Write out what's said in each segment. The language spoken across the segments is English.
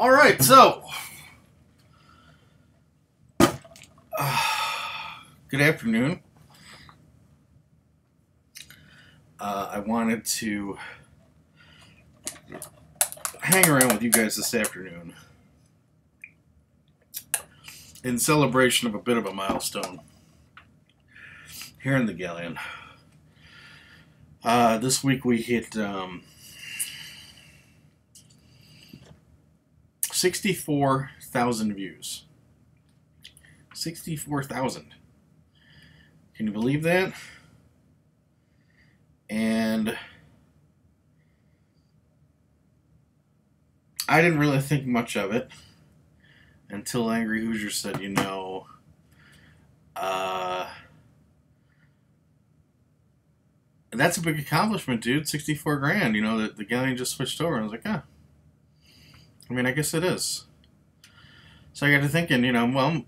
All right, so good afternoon. I wanted to hang around with you guys this afternoon in celebration of a bit of a milestone here in the Galleon. This week we hit 64,000 views. 64,000. Can you believe that? And I didn't really think much of it until Angry Hoosier said, that's a big accomplishment, dude. 64 grand. The Galleon just switched over. And I was like, I guess it is. So I got to thinking, well,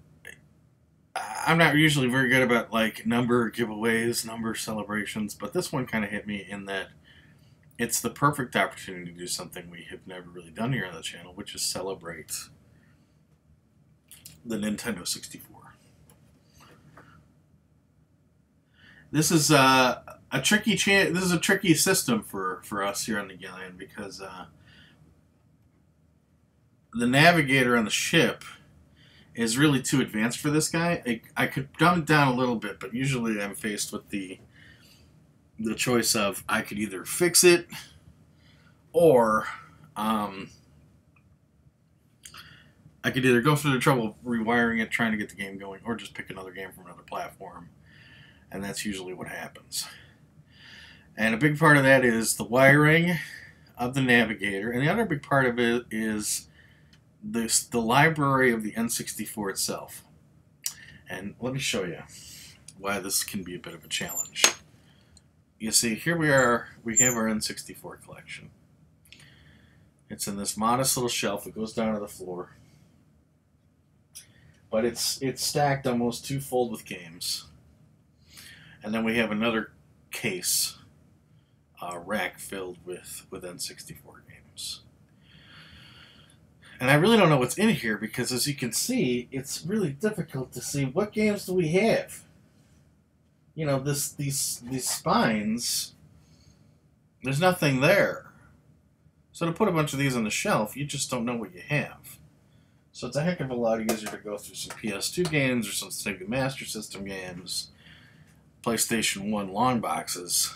I'm not usually very good about number giveaways, number celebrations, but this one kind of hit me in that it's the perfect opportunity to do something we have never really done here on the channel, which is celebrate the Nintendo 64. This is a tricky this is a tricky system for us here on the Galleon because the navigator on the ship is really too advanced for this guy. I could dumb it down a little bit, but usually I'm faced with the choice of I could either fix it or I could either go through the trouble of rewiring it, trying to get the game going, or just pick another game from another platform. And that's usually what happens. And a big part of that is the wiring of the navigator. And the other big part of it is the library of the N64 itself. And let me show you why this can be a bit of a challenge. You see, here we are. We have our N64 collection. It's in this modest little shelf that goes down to the floor. But it's stacked almost twofold with games. And then we have another case, rack filled with N64 games. And I really don't know what's in here because, as you can see, it's really difficult to see what games do we have. These spines, there's nothing there. So to put a bunch of these on the shelf, you just don't know what you have. So it's a heck of a lot easier to go through some PS2 games or some Sega Master System games, PlayStation 1 long boxes,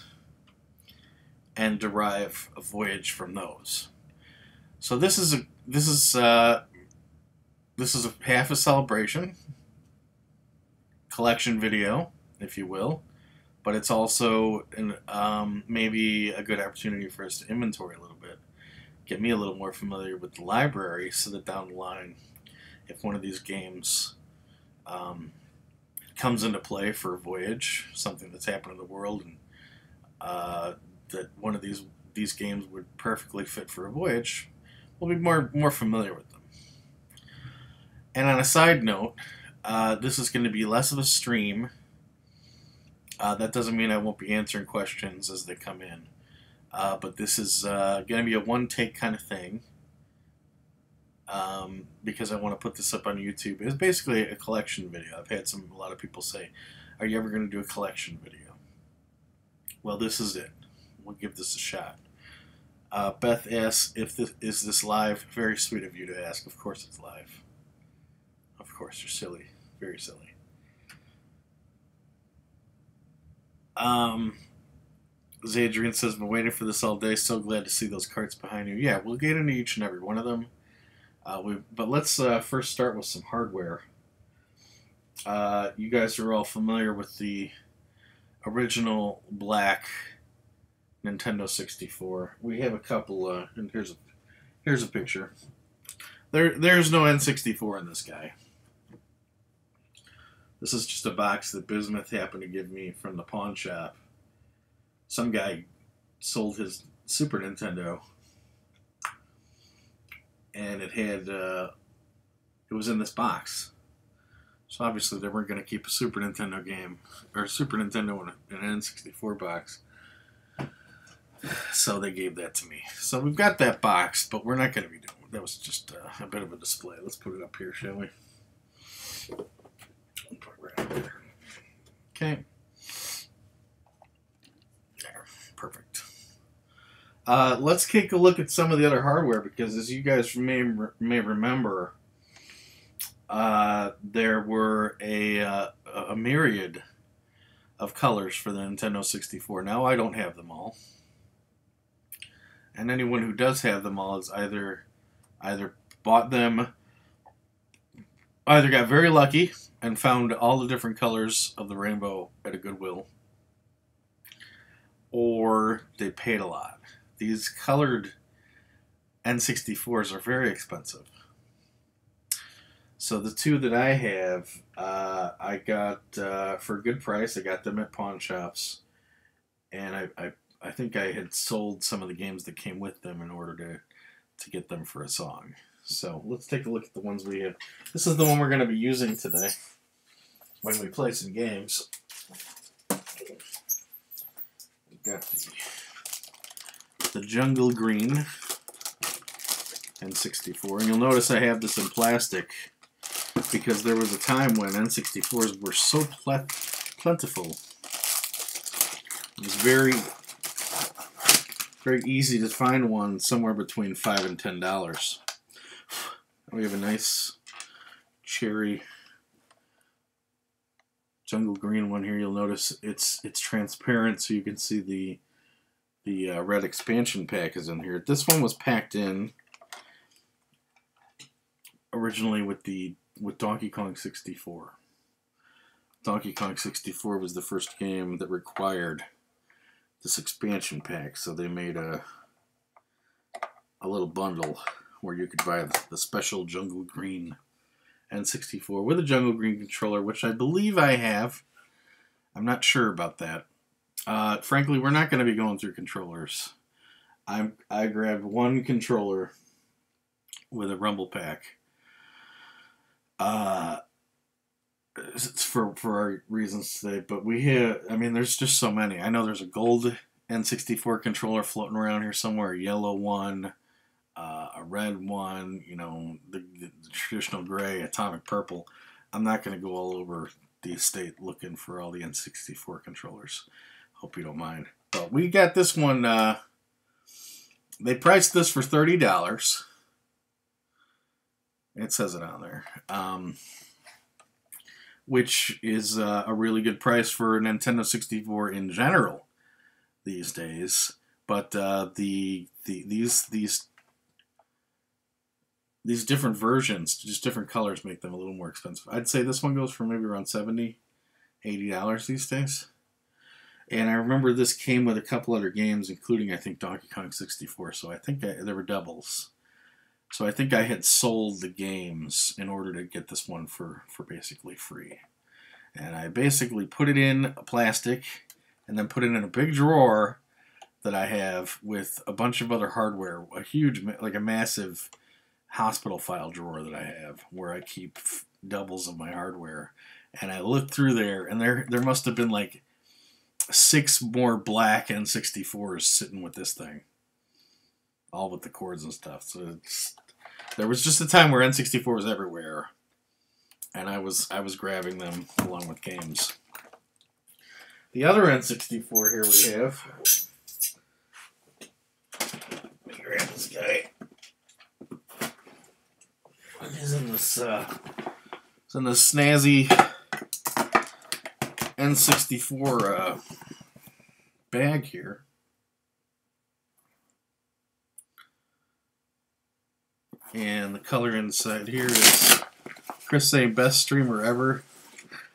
and derive a voyage from those. So this is a half a celebration collection video, if you will, but it's also maybe a good opportunity for us to inventory a little bit, get me a little more familiar with the library, so that down the line, if one of these games comes into play for a voyage, something that's happened in the world, and that one of these games would perfectly fit for a voyage, we'll be more familiar with them. And on a side note, this is going to be less of a stream. That doesn't mean I won't be answering questions as they come in. But this is going to be a one-take kind of thing. Because I want to put this up on YouTube. It's basically a collection video. I've had a lot of people say, are you ever going to do a collection video? Well, this is it. We'll give this a shot. Beth asks, is this live? Very sweet of you to ask. Of course it's live. Of course, you're silly. Very silly. Zadrian says, been waiting for this all day. So glad to see those carts behind you. Yeah, we'll get into each and every one of them. But let's first start with some hardware. You guys are all familiar with the original black Nintendo 64. We have a couple, and here's a picture. There's no N64 in this guy. This is just a box that Bismuth happened to give me from the pawn shop. Some guy sold his Super Nintendo, and it was in this box. So obviously they weren't going to keep a Super Nintendo game, or a Super Nintendo in an N64 box. So they gave that to me. So we've got that box, but we're not going to be doing that was just a bit of a display. Let's put it up here, shall we? Put it right up there. Okay. There. Perfect. Let's take a look at some of the other hardware, because as you guys may remember, there were a myriad of colors for the Nintendo 64. Now I don't have them all, and anyone who does have them all has either bought them, either got very lucky and found all the different colors of the rainbow at a Goodwill, or they paid a lot. These colored N64s are very expensive. So the two that I have, I got for a good price. I got them at pawn shops, and I think I had sold some of the games that came with them in order to get them for a song. So let's take a look at the ones we have. This is the one we're going to be using today when we play some games. We've got the Jungle Green N64, and you'll notice I have this in plastic because there was a time when N64s were so plentiful. It was very easy to find one somewhere between $5 and $10. We have a nice cherry jungle green one here. You'll notice it's transparent, so you can see the red expansion pack is in here. This one was packed in originally with Donkey Kong 64. Donkey Kong 64 was the first game that required this expansion pack, so they made a little bundle where you could buy the special Jungle Green N64 with a Jungle Green controller, which I believe I have. I'm not sure about that. Frankly, we're not going to be going through controllers. I grabbed one controller with a rumble pack. It's for our reasons today, but we have, I mean, there's just so many. I know there's a gold N64 controller floating around here somewhere, a yellow one, a red one, you know, the traditional gray, atomic purple. I'm not going to go all over the estate looking for all the N64 controllers. Hope you don't mind. But we got this one, they priced this for $30. It says it on there. Which is a really good price for a Nintendo 64 in general these days. But these different versions, just different colors, make them a little more expensive. I'd say this one goes for maybe around $70, $80 these days. And I remember this came with a couple other games, including, I think, Donkey Kong 64. So I think there were doubles. So I think I had sold the games in order to get this one for basically free. And I basically put it in plastic and then put it in a big drawer that I have with a bunch of other hardware, a huge, like a massive hospital file drawer that I have where I keep doubles of my hardware. And I looked through there, and there must have been like 6 more black N64s sitting with this thing. All with the cords and stuff. So there was just a time where N64 was everywhere, and I was grabbing them along with games. The other N64 here we have. Let me grab this guy. He's in this snazzy N64 bag here. And the color inside here is Chris saying best streamer ever.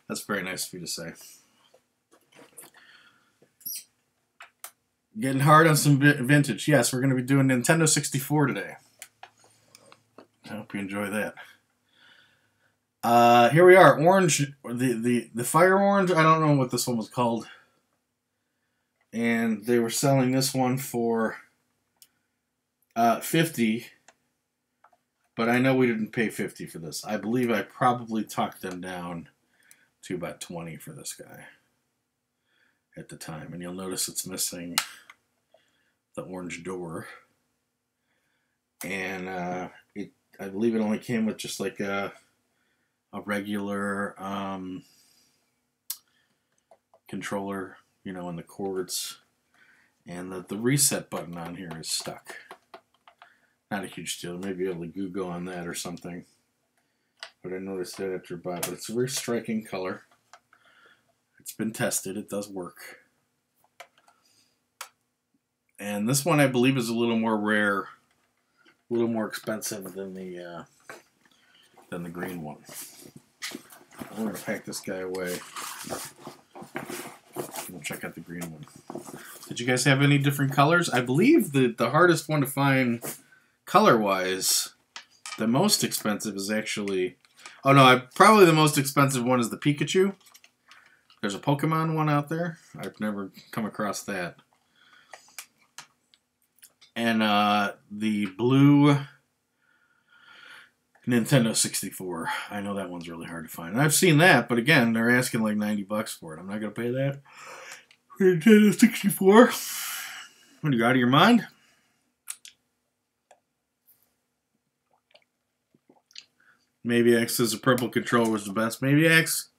That's very nice of you to say. Getting hard on some vintage. Yes, we're going to be doing Nintendo 64 today. I hope you enjoy that. Here we are. Orange. The fire orange. I don't know what this one was called. And they were selling this one for $50. But I know we didn't pay $50 for this. I believe I probably talked them down to about $20 for this guy at the time. And you'll notice it's missing the orange door. and I believe it only came with just like a regular controller, you know, and the cords, and the reset button on here is stuck. Not a huge deal. Maybe able to Google on that or something. But I noticed that after I bought it. But it's a very striking color. It's been tested. It does work. And this one, I believe, is a little more rare, a little more expensive than the green one. I'm going to pack this guy away. We'll check out the green one. Did you guys have any different colors? I believe the hardest one to find color-wise, the most expensive is actually... Oh no, probably the most expensive one is the Pikachu. There's a Pokemon one out there. I've never come across that. And the blue Nintendo 64. I know that one's really hard to find. And I've seen that, but again, they're asking like $90 for it. I'm not going to pay that for Nintendo 64. What, are you out of your mind? Maybe X says the purple controller was the best. Maybe X,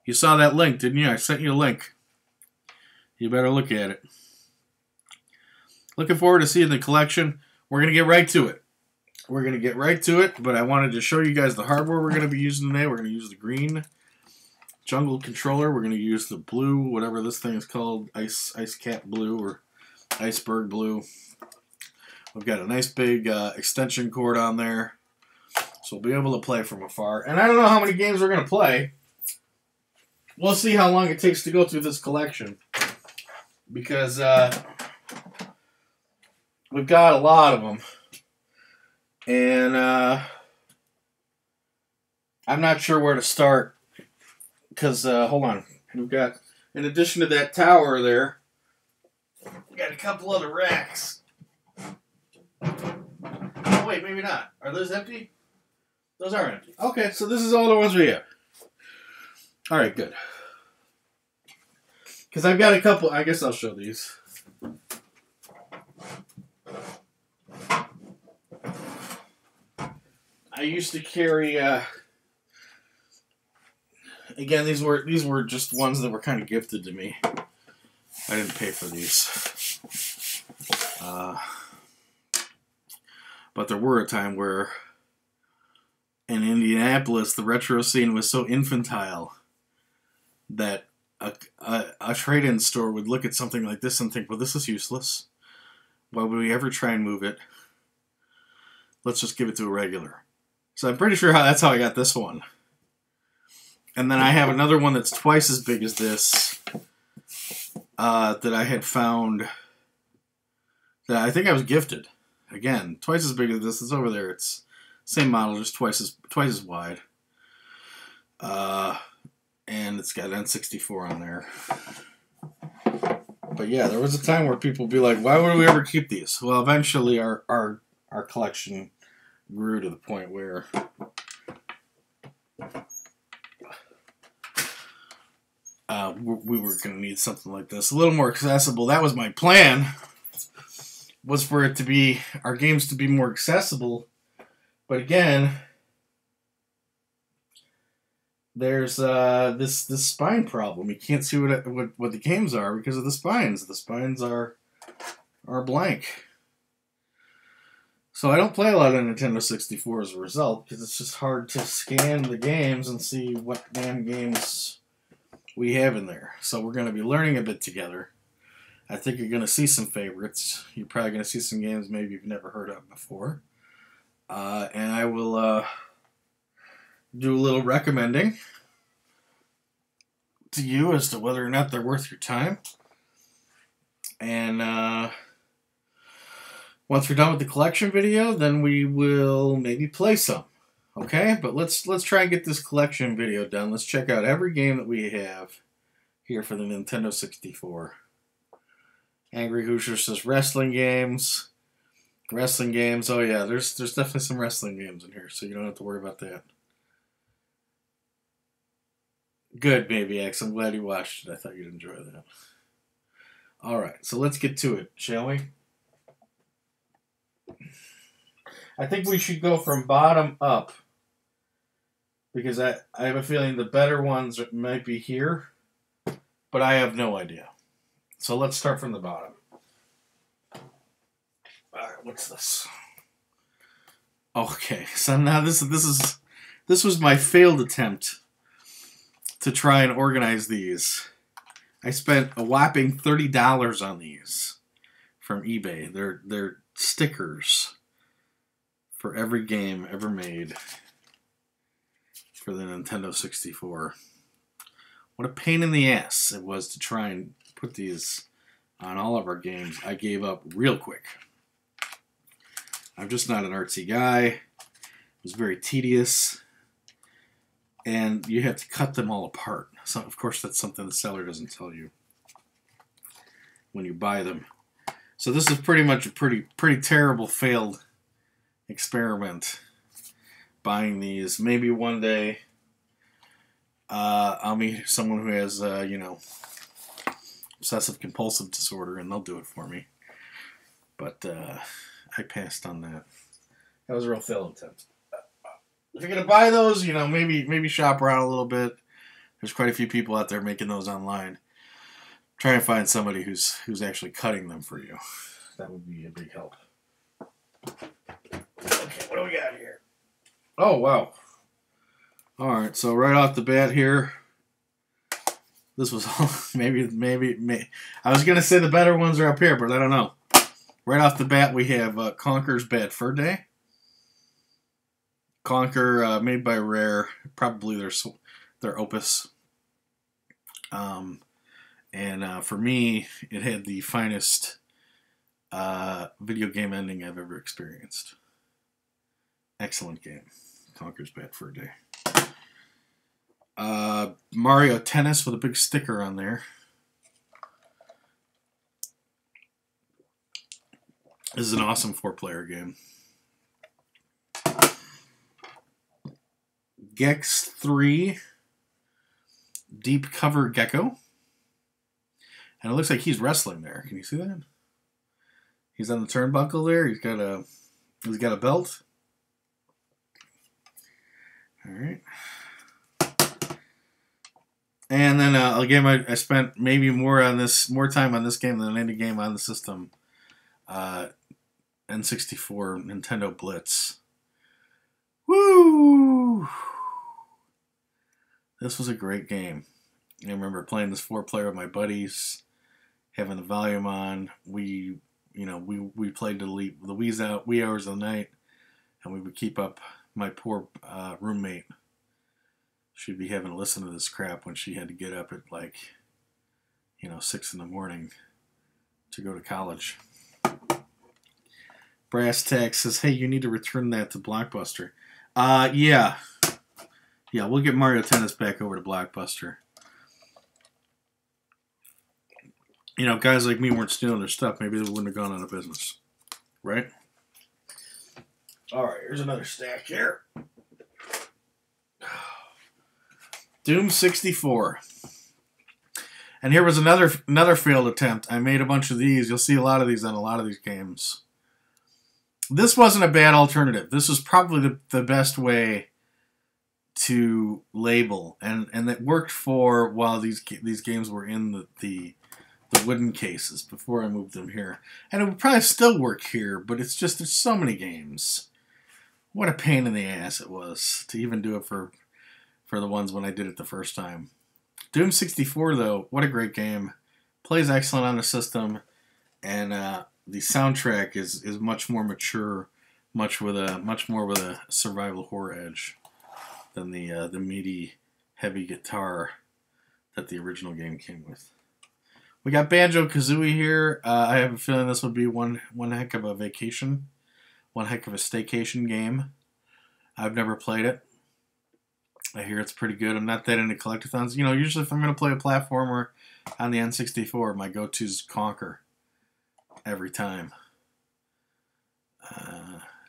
you saw that link, didn't you? I sent you a link. You better look at it. Looking forward to seeing the collection. We're going to get right to it. We're going to get right to it, but I wanted to show you guys the hardware we're going to be using today. We're going to use the green jungle controller. We're going to use the blue, whatever this thing is called, ice cap blue or iceberg blue. We've got a nice big extension cord on there, so we'll be able to play from afar. And I don't know how many games we're going to play. We'll see how long it takes to go through this collection, because we've got a lot of them. And I'm not sure where to start, because, hold on, we've got, in addition to that tower there, we got a couple other racks. Oh, wait, maybe not. Are those empty? Those are empty. Okay, so this is all the ones we have. All right, good. Because I've got a couple, I guess I'll show these. I used to carry, again, these were just ones that were kind of gifted to me. I didn't pay for these. But there were a time where in Indianapolis, the retro scene was so infantile that a trade-in store would look at something like this and think, well, this is useless. Why would we ever try and move it? Let's just give it to a regular. So I'm pretty sure that's how I got this one. And then I have another one that's twice as big as this that I had found that I think I was gifted. Again, twice as big as this. It's over there. It's same model, just twice as wide. And it's got N64 on there. But yeah, there was a time where people would be like, why would we ever keep these? Well, eventually our collection grew to the point where we were going to need something like this, a little more accessible. That was my plan, was for it to be, our games to be more accessible. But again, there's this spine problem. You can't see what the games are because of the spines. The spines are blank. So I don't play a lot of Nintendo 64 as a result, because it's just hard to scan the games and see what damn games we have in there. So we're going to be learning a bit together. I think you're going to see some favorites. You're probably going to see some games maybe you've never heard of before. And I will do a little recommending to you as to whether or not they're worth your time. And once we're done with the collection video, then we will maybe play some. Okay? But let's try and get this collection video done. Let's check out every game that we have here for the Nintendo 64. Angry Hoosier says wrestling games. Wrestling games. Oh yeah, there's definitely some wrestling games in here, so you don't have to worry about that. Good, Baby X. I'm glad you watched it. I thought you'd enjoy that. Alright, so let's get to it, shall we? I think we should go from bottom up because I have a feeling the better ones might be here, but I have no idea. So let's start from the bottom. All right, what's this? Okay, so now this was my failed attempt to try and organize these. I spent a whopping $30 on these from eBay. They're stickers for every game ever made for the Nintendo 64. What a pain in the ass it was to try and put these on all of our games. I gave up real quick. I'm just not an artsy guy. It was very tedious. And you have to cut them all apart. So, of course, that's something the seller doesn't tell you when you buy them. So this is pretty much a pretty terrible failed experiment buying these. Maybe one day I'll meet someone who has, obsessive compulsive disorder and they'll do it for me. But I passed on that. That was a real failed attempt. If you're going to buy those, maybe shop around a little bit. There's quite a few people out there making those online. Try and find somebody who's actually cutting them for you. That would be a big help. Okay, what do we got here? Oh, wow. All right, so right off the bat here, this was all, maybe. I was going to say the better ones are up here, but I don't know. Right off the bat, we have Conker's Bad Fur Day. Conker, made by Rare, probably their opus. And for me, it had the finest video game ending I've ever experienced. Excellent game. Conker's Bad Fur Day. Mario Tennis with a big sticker on there. This is an awesome 4-player game. Gex 3 Deep Cover Gecko. And it looks like he's wrestling there. Can you see that? He's on the turnbuckle there. He's got a belt. All right. And then again, I spent maybe more time on this game than any game on the system. N64 Nintendo Blitz. Woo! This was a great game. I remember playing this 4-player with my buddies, having the volume on. We played the wee hours of the night, and we would keep up. My poor roommate, she'd be having to listen to this crap when she had to get up at 6 in the morning to go to college. Brass Tax says, hey, you need to return that to Blockbuster. Yeah, we'll get Mario Tennis back over to Blockbuster. Guys like me weren't stealing their stuff. Maybe they wouldn't have gone out of business. Right? All right, here's another stack here. Doom 64. And here was another failed attempt. I made a bunch of these. You'll see a lot of these on a lot of these games. This wasn't a bad alternative. This was probably the best way to label. And it worked for while these games were in the wooden cases before I moved them here. And it would probably still work here, but it's just there's so many games. What a pain in the ass it was to even do it for the ones when I did it the first time. Doom 64, though, what a great game. Plays excellent on the system, and the soundtrack is much more mature, much more with a survival horror edge than the meaty, heavy guitar that the original game came with. We got Banjo-Kazooie here. I have a feeling this would be one heck of a vacation, one heck of a staycation game. I've never played it. I hear it's pretty good. I'm not that into collectathons. Usually if I'm going to play a platformer on the N64, my go-to is Conker every time.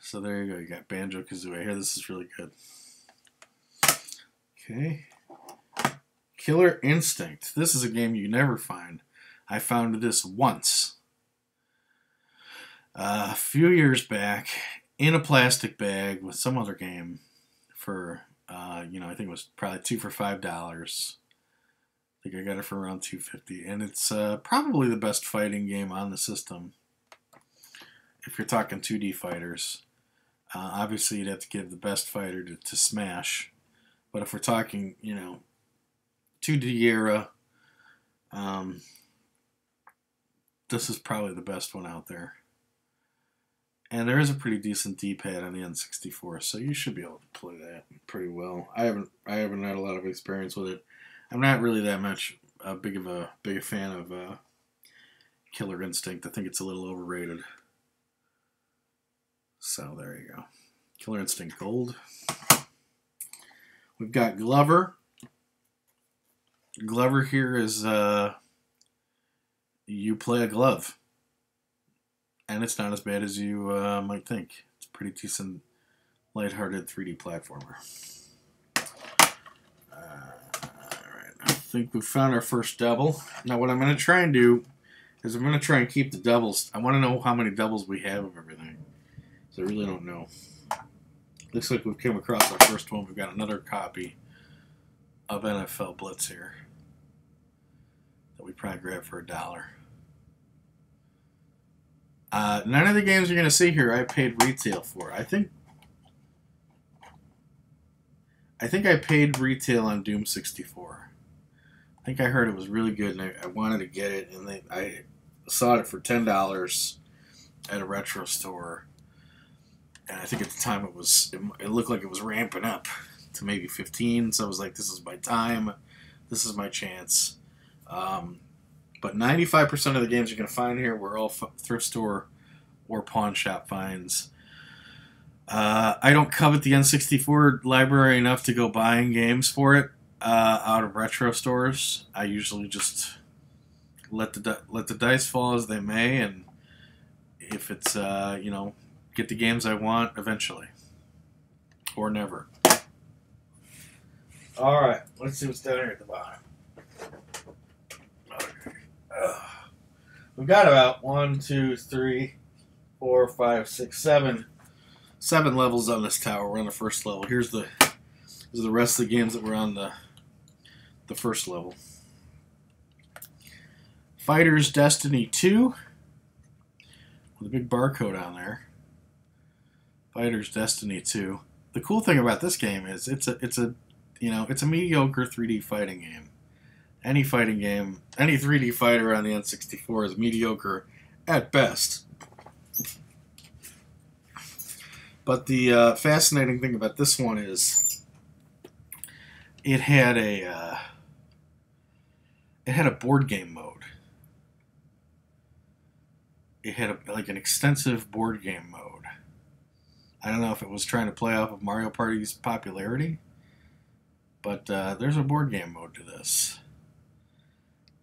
So there you go. You got Banjo-Kazooie. I hear this is really good. Okay. Killer Instinct. This is a game you never find. I found this once. A few years back, in a plastic bag with some other game for, I think it was probably 2 for $5. I think I got it for around $2.50, and it's probably the best fighting game on the system. If you're talking 2D fighters, obviously you'd have to give the best fighter to Smash. But if we're talking, 2D era, this is probably the best one out there. And there is a pretty decent D-pad on the N64, so you should be able to play that pretty well. I haven't had a lot of experience with it. I'm not really that much big a fan of Killer Instinct. I think it's a little overrated. So there you go. Killer Instinct Gold. We've got Glover. Glover here is you play a glove. And it's not as bad as you might think. It's a pretty decent, lighthearted 3D platformer. Alright, I think we've found our first double. Now what I'm going to try and do is I'm going to try and keep the doubles. I want to know how many doubles we have of everything. So I really don't know. Looks like we've come across our first one. We've got another copy of NFL Blitz here that we probably grabbed for $1. None of the games you're going to see here I paid retail for. I think I paid retail on Doom 64. I think I heard it was really good, and I wanted to get it, and I saw it for $10 at a retro store. And I think at the time it looked like it was ramping up to maybe 15. So I was like, this is my time. This is my chance. But 95% of the games you're going to find here were all thrift store or pawn shop finds. I don't covet the N64 library enough to go buying games for it out of retro stores. I usually just let the dice fall as they may, and if it's get the games I want eventually, or never. All right, let's see what's down here at the bottom. We've got about 1, 2, 3, 4, 5, 6, 7 levels on this tower. We're on the first level. Here's the rest of the games that were on the first level. Fighters Destiny 2 with a big barcode on there. Fighters Destiny 2. The cool thing about this game is it's a mediocre 3D fighting game. Any fighting game, any 3D fighter on the N64 is mediocre at best. But the fascinating thing about this one is it had a board game mode. It had an extensive board game mode. I don't know if it was trying to play off of Mario Party's popularity, but there's a board game mode to this.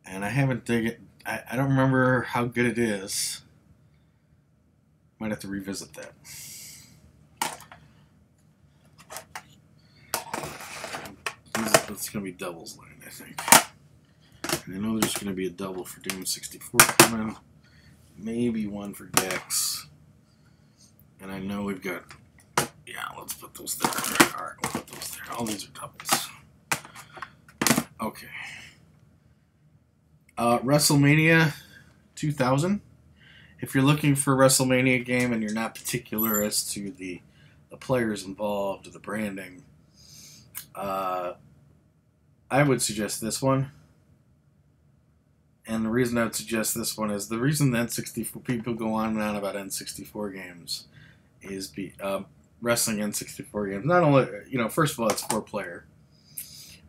And I haven't dig it. I don't remember how good it is. Might have to revisit that. It's going to be doubles line, I think. And I know there's going to be a double for Doom 64 coming. Maybe one for Gex. And I know we've got... Yeah, let's put those there. Alright, we'll put those there. All these are doubles. Okay. WrestleMania 2000. If you're looking for a WrestleMania game and you're not particular as to the players involved or the branding, I would suggest this one. And the reason I would suggest this one is the reason that N64 people go on and on about N64 games is wrestling N64 games. Not only, first of all, it's 4-player.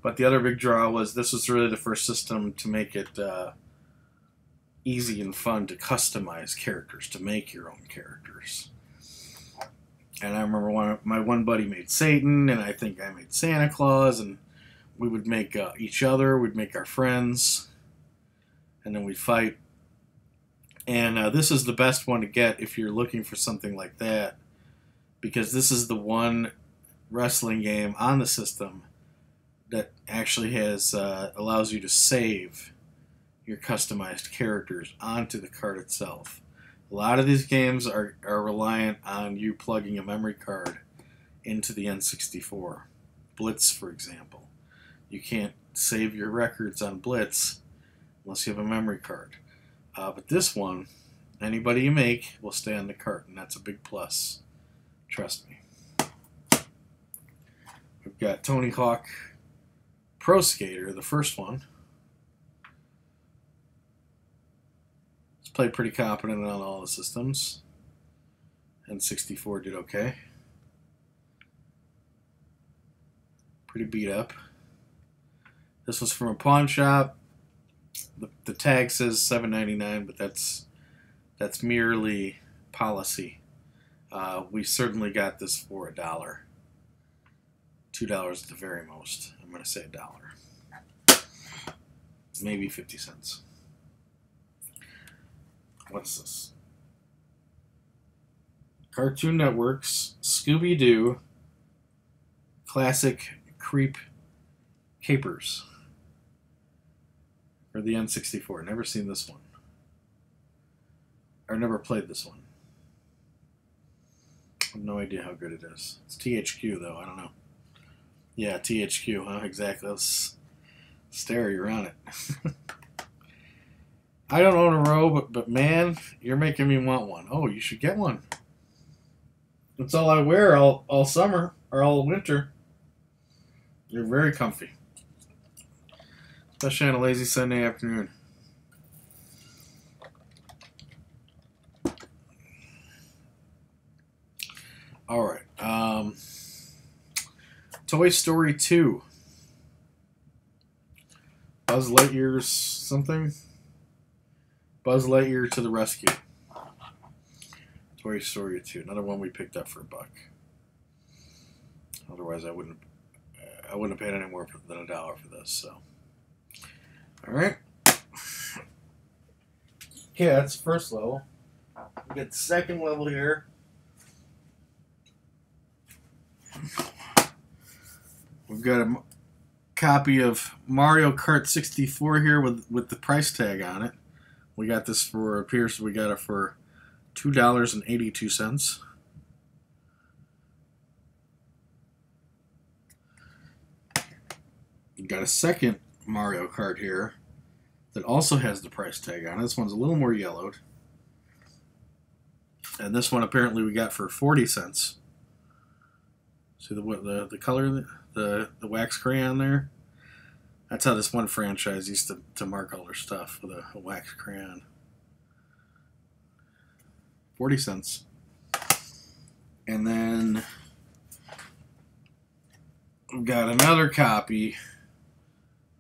But the other big draw was this was really the first system to make it easy and fun to customize characters, to make your own characters. And I remember my one buddy made Satan, and I think I made Santa Claus, and we would make each other, we'd make our friends, and then we'd fight. And this is the best one to get if you're looking for something like that, because this is the one wrestling game on the system that actually has allows you to save your customized characters onto the card itself. A lot of these games are reliant on you plugging a memory card into the N64. Blitz, for example. You can't save your records on Blitz unless you have a memory card. But this one, anybody you make will stay on the cart, and that's a big plus. Trust me. We've got Tony Hawk Pro Skater, the first one. It's played pretty competent on all the systems. N64 did okay. Pretty beat up. This was from a pawn shop. The tag says $7.99, but that's merely policy. We certainly got this for $1. $2 at the very most. I'm going to say $1. Maybe 50 cents. What's this? Cartoon Network's Scooby-Doo Classic Creep Capers for the N64. Never seen this one. Or never played this one. I have no idea how good it is. It's THQ though, I don't know. Yeah, THQ, huh? Exactly. Let's stare you on it. I don't own a row, but man, you're making me want one. Oh, you should get one. That's all I wear all summer or all winter. You're very comfy. Especially on a lazy Sunday afternoon. Alright. Toy Story 2. Buzz Lightyear's something? Buzz Lightyear to the rescue. Toy Story 2. Another one we picked up for $1. Otherwise, I wouldn't have paid any more than $1 for this. So, all right. Yeah, that's the first level. We get the second level here. We've got a copy of Mario Kart 64 here with the price tag on it. We got this for, appears we got it for $2.82. We've got a second Mario Kart here that also has the price tag on it. This one's a little more yellowed. And this one apparently we got for 40 cents. See the color, the wax crayon there? That's how this one franchise used to mark all their stuff, with a wax crayon. 40 cents. And then we've got another copy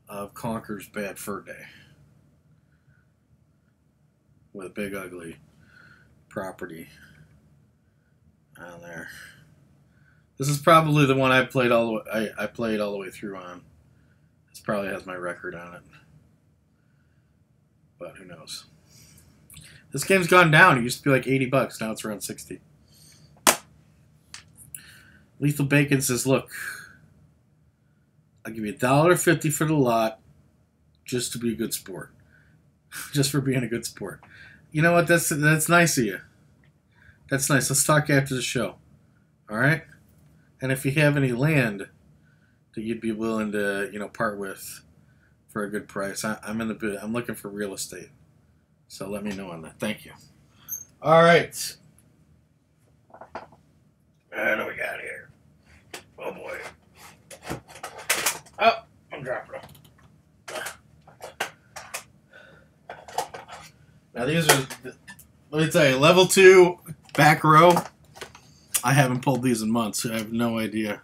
of Conker's Bad Fur Day with a big ugly property on there. This is probably the one I played all the way, I played all the way through on. This probably has my record on it, but who knows? This game's gone down. It used to be like $80. Now it's around 60. Lethal Bacon says, "Look, I'll give you $1.50 for the lot, just to be a good sport, just for being a good sport." You know what? That's nice of you. That's nice. Let's talk after the show. All right. And if you have any land that you'd be willing to, part with for a good price, I'm in the bid. I'm looking for real estate. So let me know on that. Thank you. All right. What do we got here? Oh, boy. Oh, I'm dropping them. Now, these are, let me tell you, level 2 back row. I haven't pulled these in months. So I have no idea.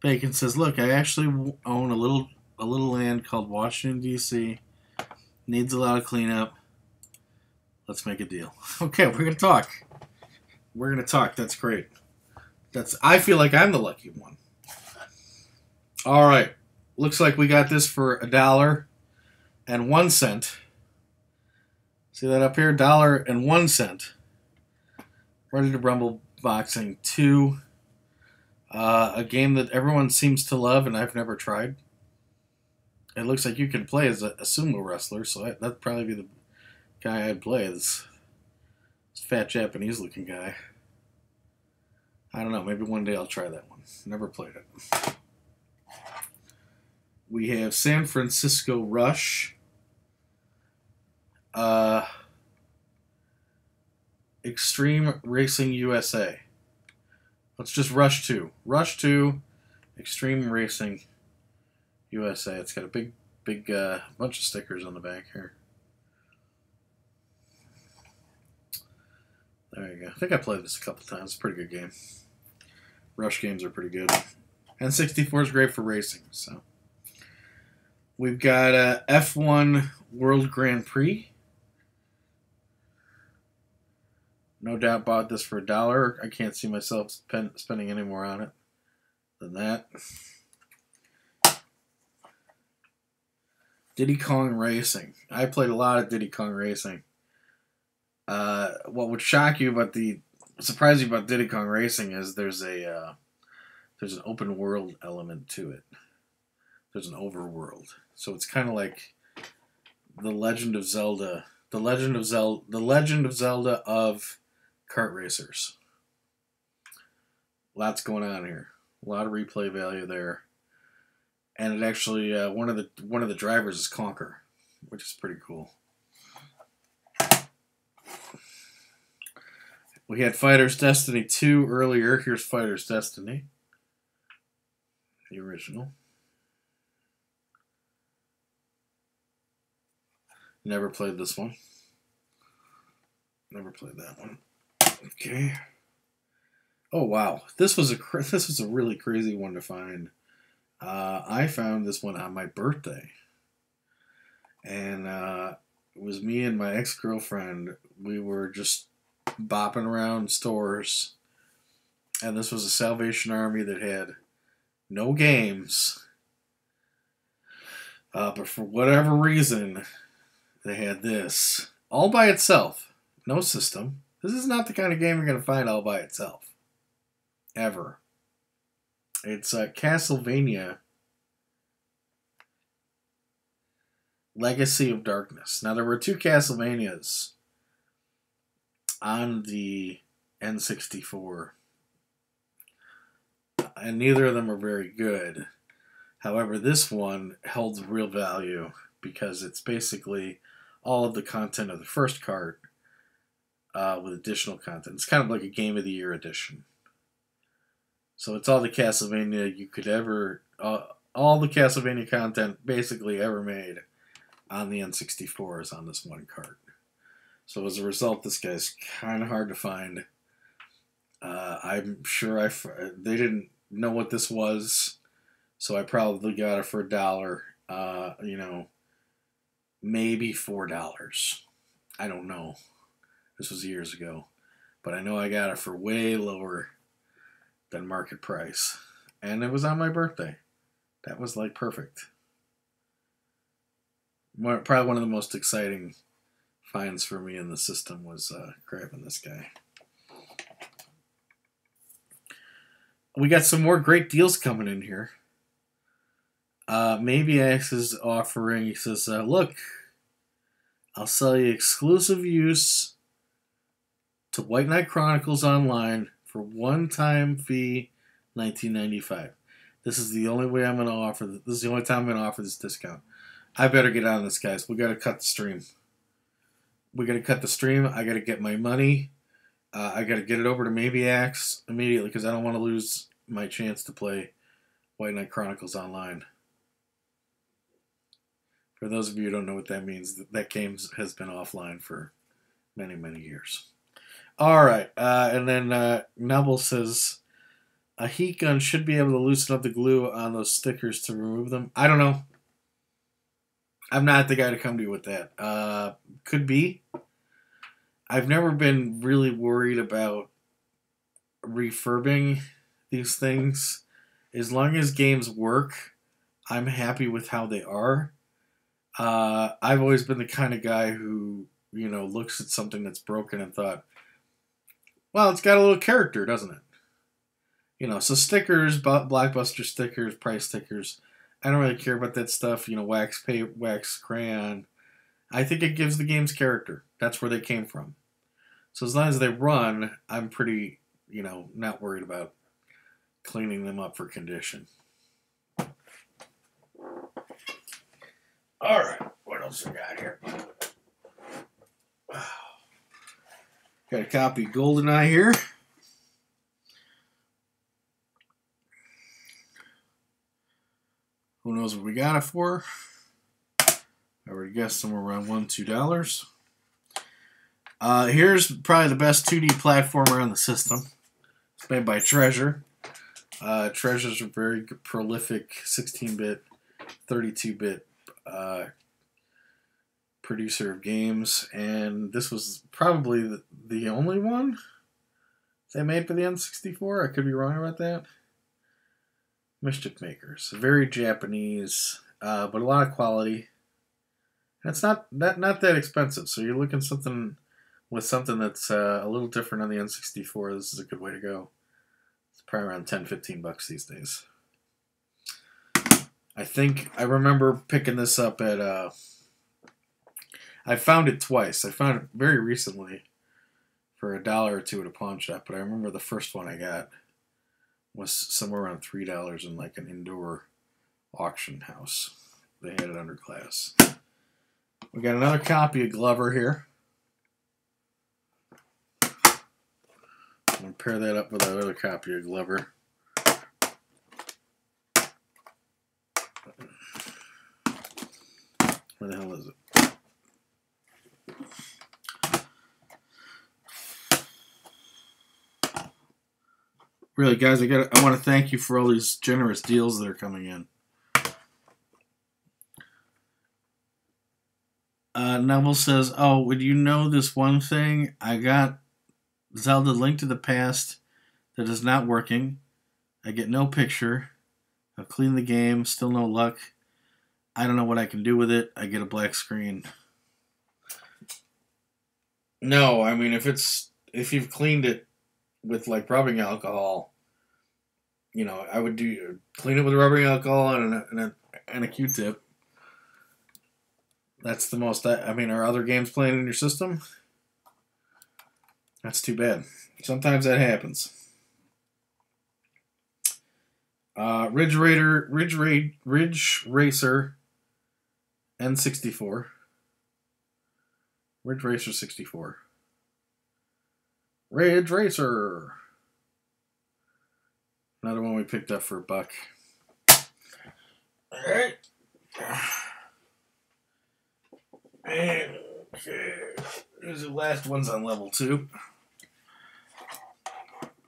Bacon says, "Look, I actually own a little land called Washington, D.C. Needs a lot of cleanup. Let's make a deal." Okay, we're gonna talk. We're gonna talk. That's great. I feel like I'm the lucky one. All right. Looks like we got this for $1.01. See that up here? $1.01. Ready to rumble. Boxing 2. A game that everyone seems to love and I've never tried. It looks like you can play as a sumo wrestler, so that'd probably be the guy I'd play. This fat Japanese looking guy. I don't know, maybe one day I'll try that one. Never played it. We have San Francisco Rush. Extreme Racing USA. Let's just Rush 2. Rush 2, Extreme Racing USA. It's got a big bunch of stickers on the back here. There you go. I think I played this a couple times. It's a pretty good game. Rush games are pretty good. And 64 is great for racing. So we've got F1 World Grand Prix. No doubt bought this for $1. I can't see myself spending any more on it than that. Diddy Kong Racing. I played a lot of Diddy Kong Racing. What would surprise you about Diddy Kong Racing is there's an open world element to it. There's an overworld, so it's kind of like the Legend of Zelda. The Legend of Zelda of kart racers. Lots going on here. A lot of replay value there. And it actually one of the drivers is Conker, which is pretty cool. We had Fighter's Destiny 2 earlier. Here's Fighter's Destiny, the original. Never played this one. Never played that one. Okay. Oh wow, this was a really crazy one to find. I found this one on my birthday, and it was me and my ex-girlfriend. We were just bopping around stores, and this was a Salvation Army that had no games, but for whatever reason, they had this all by itself, no system. This is not the kind of game you're going to find all by itself, ever. It's Castlevania Legacy of Darkness. Now, there were 2 Castlevanias on the N64, and neither of them are very good. However, this one held real value because it's basically all of the content of the first cart with additional content. It's kind of like a Game of the Year edition. So it's all the Castlevania you could ever, all the Castlevania content basically ever made on the N64 is on this one cart. So as a result, this guy's kind of hard to find. I'm sure they didn't know what this was, so I probably got it for $1. Maybe $4. I don't know. This was years ago, but I know I got it for way lower than market price, and it was on my birthday. That was like perfect. Probably one of the most exciting finds for me in the system was grabbing this guy. We got some more great deals coming in here. Maviax is offering, he says, look, I'll sell you exclusive use to White Knight Chronicles Online for one-time fee, $19.95. This is the only way I'm going to offer this. This is the only time I'm going to offer this discount. I better get on this, guys. We got to cut the stream. We got to cut the stream. I got to get my money. I got to get it over to Maviax immediately because I don't want to lose my chance to play White Knight Chronicles Online. For those of you who don't know what that means, that game has been offline for many, many years. All right, and then Nubble says, a heat gun should be able to loosen up the glue on those stickers to remove them. I don't know. I'm not the guy to come to you with that. Could be. I've never been really worried about refurbing these things. As long as games work, I'm happy with how they are. I've always been the kind of guy who, looks at something that's broken and thought, Well, it's got a little character, doesn't it? You know, so stickers, blockbuster stickers, price stickers. I don't really care about that stuff. You know, wax paper, wax crayon. I think it gives the games character. That's where they came from. So as long as they run, I'm pretty, you know, not worried about cleaning them up for condition. All right, what else we got here? Got a copy of GoldenEye here. Who knows what we got it for? I already guessed somewhere around $1-2. Here's probably the best 2D platformer on the system. It's made by Treasure. Treasure's a very prolific 16-bit, 32-bit producer of games, and this was probably the only one they made for the N64. I could be wrong about that. Mischief Makers, very Japanese, but a lot of quality. And it's not that expensive, so you're looking something that's a little different on the N64. This is a good way to go. It's probably around $10-15 these days. I think I remember picking this up at I found it twice. I found it very recently for $1 or $2 at a pawn shop, but I remember the first one I got was somewhere around $3 in like an indoor auction house. They had it under glass. We got another copy of Glover here. I'm going to pair that up with that other copy of Glover. Where the hell is it? Really, guys, I want to thank you for all these generous deals that are coming in. Neville says, "Oh, would you know this one thing? I got Zelda Link to the Past that is not working. I get no picture. I've cleaned the game, still no luck. I don't know what I can do with it. I get a black screen." No, I mean if you've cleaned it with like rubbing alcohol, you know, I would clean it with rubbing alcohol and a Q-tip. That's the most. I mean, are other games playing in your system? That's too bad. Sometimes that happens. Ridge Racer N64. Ridge Racer 64. Ridge Racer. Another one we picked up for $1. Alright. Okay. Here's the last one's on level 2.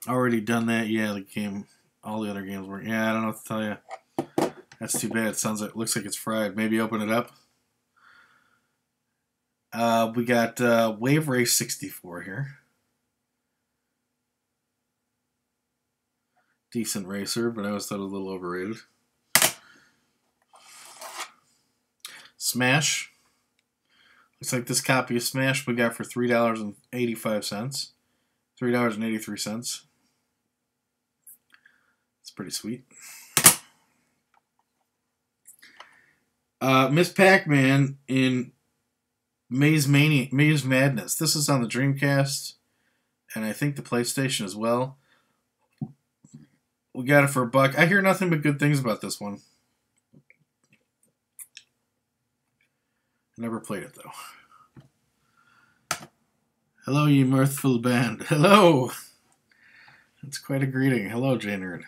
Already done that. Yeah, the game. All the other games were. Yeah, I don't know what to tell you. That's too bad. It looks like it's fried. Maybe open it up. We got Wave Race 64 here. Decent racer, but I always thought it was a little overrated. Smash. Looks like this copy of Smash we got for $3.85. $3.83. It's pretty sweet. Miss Pac-Man in Maze Madness. This is on the Dreamcast, and I think the PlayStation as well. We got it for $1. I hear nothing but good things about this one. I never played it, though. Hello, you mirthful band. Hello! That's quite a greeting. Hello, J-Nerd.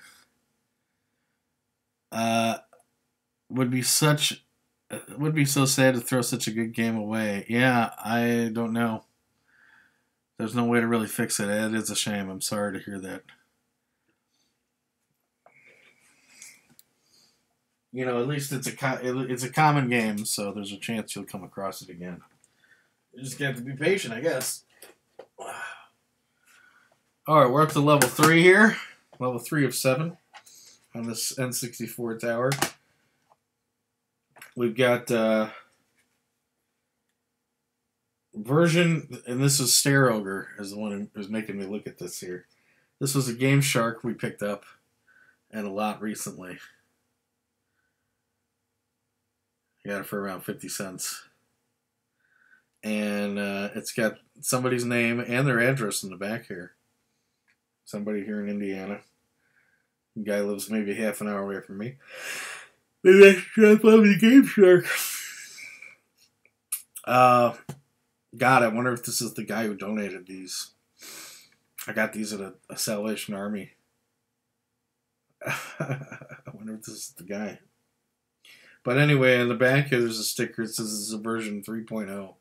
Would be so sad to throw such a good game away. Yeah, I don't know. There's no way to really fix it. It is a shame. I'm sorry to hear that. You know, at least it's a common game, so there's a chance you'll come across it again. You just have to be patient, I guess. Alright, we're up to level 3 here. Level 3 of 7 on this N64 tower. We've got version, and this is Stair Ogre is the one who's making me look at this here. This was a Game Shark we picked up and a lot recently. I got it for around 50 cents. And it's got somebody's name and their address in the back here. Somebody here in Indiana. The guy lives maybe half an hour away from me. Maybe I should love the Game Shark. God, I wonder if this is the guy who donated these. I got these at a Salvation Army. I wonder if this is the guy. But anyway, in the back here, there's a sticker. It says this is a version 3.0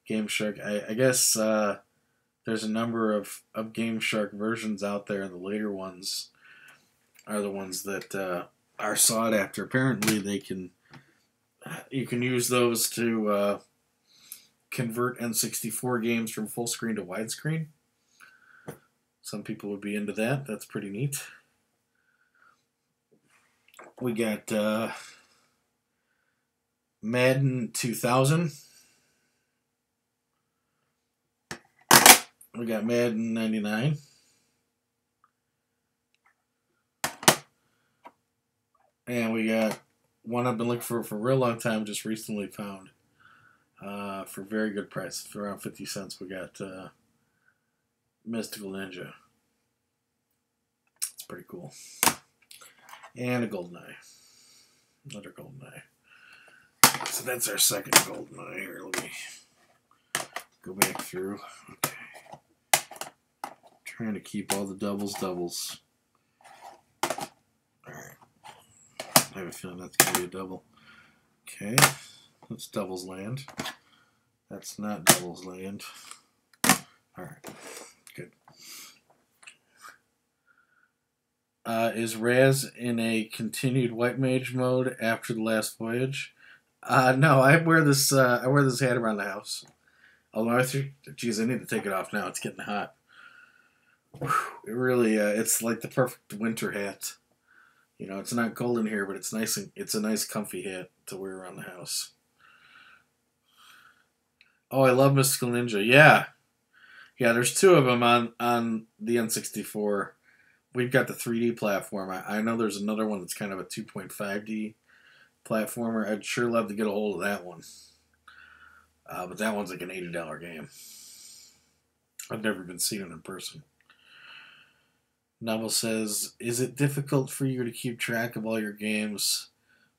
Game Shark. I guess there's a number of Game Shark versions out there, and the later ones are the ones that are sought after. Apparently, you can use those to convert N64 games from full screen to widescreen. Some people would be into that. That's pretty neat. We got Madden 2000. We got Madden 99. And we got one I've been looking for a real long time, just recently found for a very good price, for around 50 cents. We got Mystical Ninja. It's pretty cool. And a GoldenEye. Another GoldenEye. So that's our second GoldenEye here. Let me go back through. Okay. Trying to keep all the doubles. Alright. I have a feeling that's going to be a double. Okay. That's Devil's Land. That's not Devil's Land. Alright. Good. Is Raz in a continued White Mage mode after the last voyage? No, I wear this hat around the house. Although geez, I need to take it off now. It's getting hot. It really, it's like the perfect winter hat. You know, it's not cold in here, but it's nice and it's a nice, comfy hat to wear around the house. Oh, I love Mystical Ninja. Yeah, there's two of them on the N64. We've got the 3D platform. I know there's another one that's kind of a 2.5D platformer. I'd sure love to get a hold of that one. But that one's like an $80 game. I've never even seen it in person. Novel says, is it difficult for you to keep track of all your games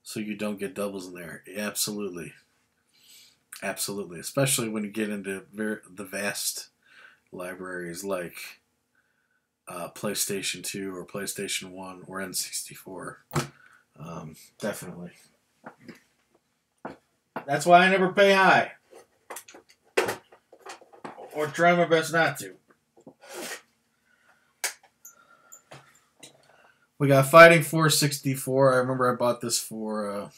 so you don't get doubles in there? Absolutely. Absolutely. Especially when you get into the vast libraries like PlayStation 2 or PlayStation 1 or N64. Definitely. That's why I never pay high. Or try my best not to. We got Fighting Force 64. I remember I bought this for...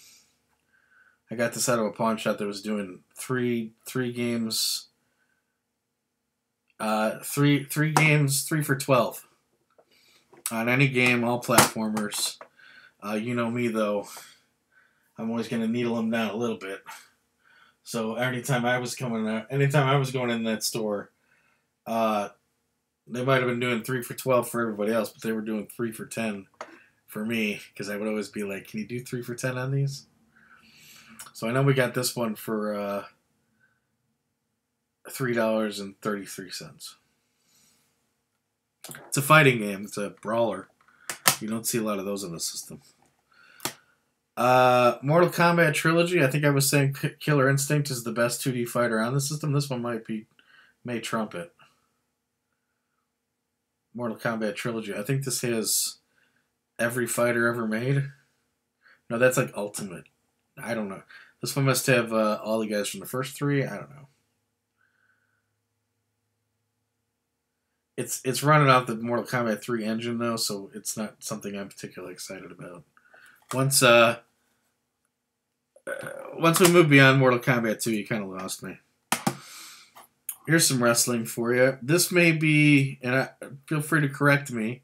I got this out of a pawn shop that was doing three games... three games, 3 for 12. On any game, all platformers. You know me, though. I'm always going to needle them down a little bit. So anytime I was going in that store, they might have been doing 3 for 12 for everybody else, but they were doing 3 for 10 for me, because I would always be like, can you do 3 for 10 on these? So I know we got this one for $3.33. It's a fighting game. It's a brawler. You don't see a lot of those in the system. Mortal Kombat Trilogy. I think I was saying Killer Instinct is the best 2D fighter on the system. This one may trump it. Mortal Kombat Trilogy. I think this has every fighter ever made. No, that's like Ultimate. I don't know. This one must have all the guys from the first 3. I don't know. It's running off the Mortal Kombat 3 engine, though, so it's not something I'm particularly excited about. Once we move beyond Mortal Kombat 2, you kind of lost me. Here's some wrestling for you. This may be, and feel free to correct me,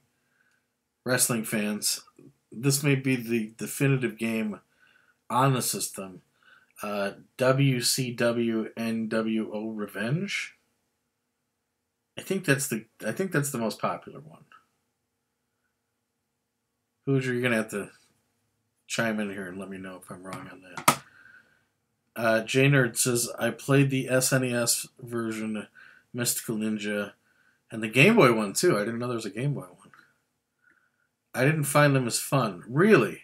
wrestling fans, this may be the definitive game on the system WCW NWO Revenge. I think that's the most popular one. Hoosier, you're gonna have to chime in here and let me know if I'm wrong on that. J-Nerd says, I played the SNES version, Mystical Ninja, and the Game Boy one too. I didn't know there was a Game Boy one. I didn't find them as fun. Really?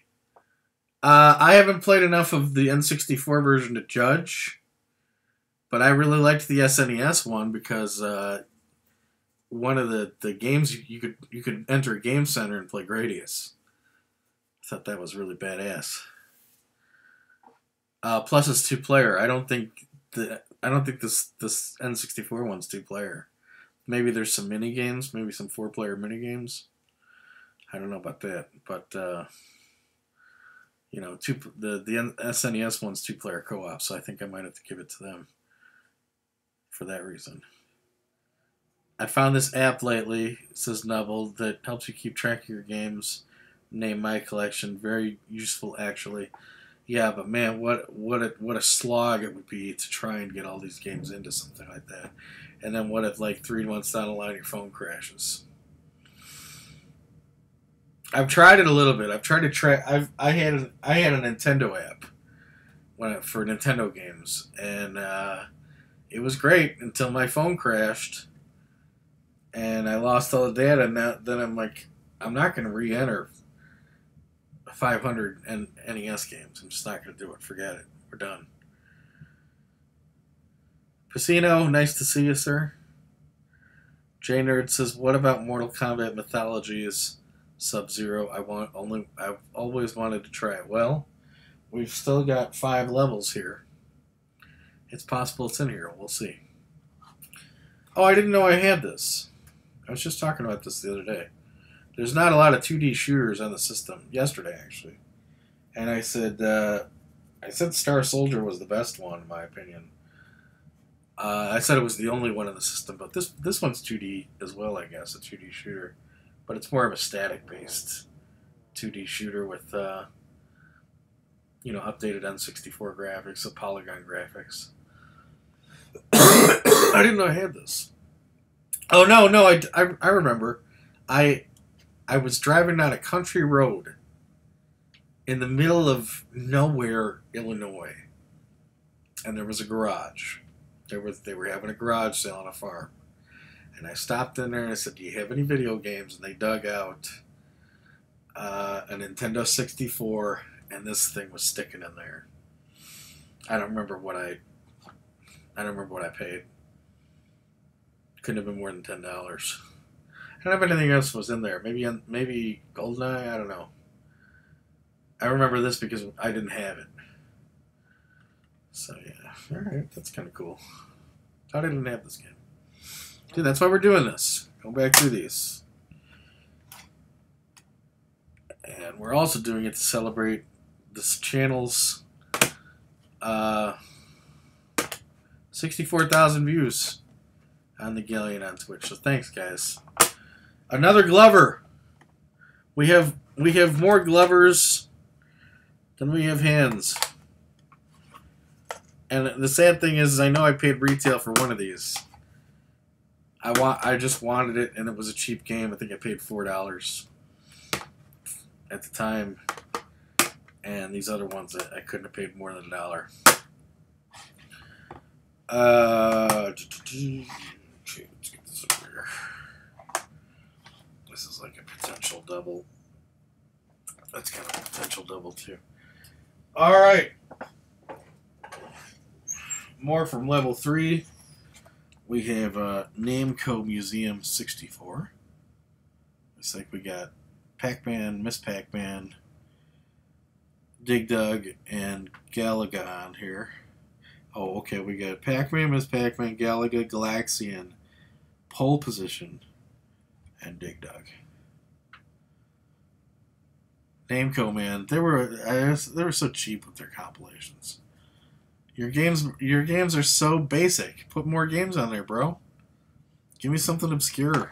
I haven't played enough of the N64 version to judge, but I really liked the SNES one because one of the games you could enter a game center and play Gradius. I thought that was really badass. Plus, it's 2-player. I don't think this N64 one's 2-player. Maybe there's some mini games, maybe some 4-player mini games. I don't know about that, but the SNES one's 2-player co-op, so I think I might have to give it to them for that reason. I found this app lately, says Neville, that helps you keep track of your games. Name My Collection. Very useful, actually. Yeah, but man, what a slog it would be to try and get all these games into something like that. And then what if, like, 3 months down the line your phone crashes? I've tried it a little bit. I've tried to track. I had a Nintendo app for Nintendo games, and it was great until my phone crashed, and I lost all the data. And then I'm like, I'm not going to re-enter 500 NES games. I'm just not going to do it. Forget it. We're done. Piscino, nice to see you, sir. J-Nerd says, what about Mortal Kombat Mythologies Sub-Zero? I've always wanted to try it. Well, we've still got 5 levels here. It's possible it's in here. We'll see. Oh, I didn't know I had this. I was just talking about this the other day. There's not a lot of 2D shooters on the system. Yesterday, actually. And I said Star Soldier was the best one, in my opinion. I said it was the only one in the system, but this one's 2D as well, I guess, a 2D shooter. But it's more of a static-based 2D shooter with, updated N64 graphics, so polygon graphics. I didn't know I had this. Oh, no, I remember. I was driving down a country road in the middle of nowhere, Illinois, and there was a garage. They were having a garage sale on a farm. And I stopped in there and I said, do you have any video games? And they dug out a Nintendo 64, and this thing was sticking in there. I don't remember what I paid. Couldn't have been more than $10. I don't know if anything else was in there. Maybe GoldenEye, I don't know. I remember this because I didn't have it. So yeah, alright, that's kind of cool. Thought I didn't have this game. Dude, that's why we're doing this. Go back through these. And we're also doing it to celebrate this channel's 64,000 views on the Galleon on Twitch. So thanks, guys. Another Glover. We have more Glovers than we have hands. And the sad thing is I know I paid retail for one of these. I just wanted it, and it was a cheap game. I think I paid $4 at the time. And these other ones, I couldn't have paid more than $1. Let's get this over here. This is like a potential double. That's kind of a potential double, too. Alright. More from level 3. We have Namco Museum 64. Looks like we got Pac-Man, Miss Pac-Man, Dig Dug, and Galleon here. Oh, okay, we got Pac-Man, Miss Pac-Man, Galaga, Galaxian, Pole Position, and Dig Dug. Namco, man, they were so cheap with their compilations. Your games are so basic. Put more games on there, bro. Give me something obscure.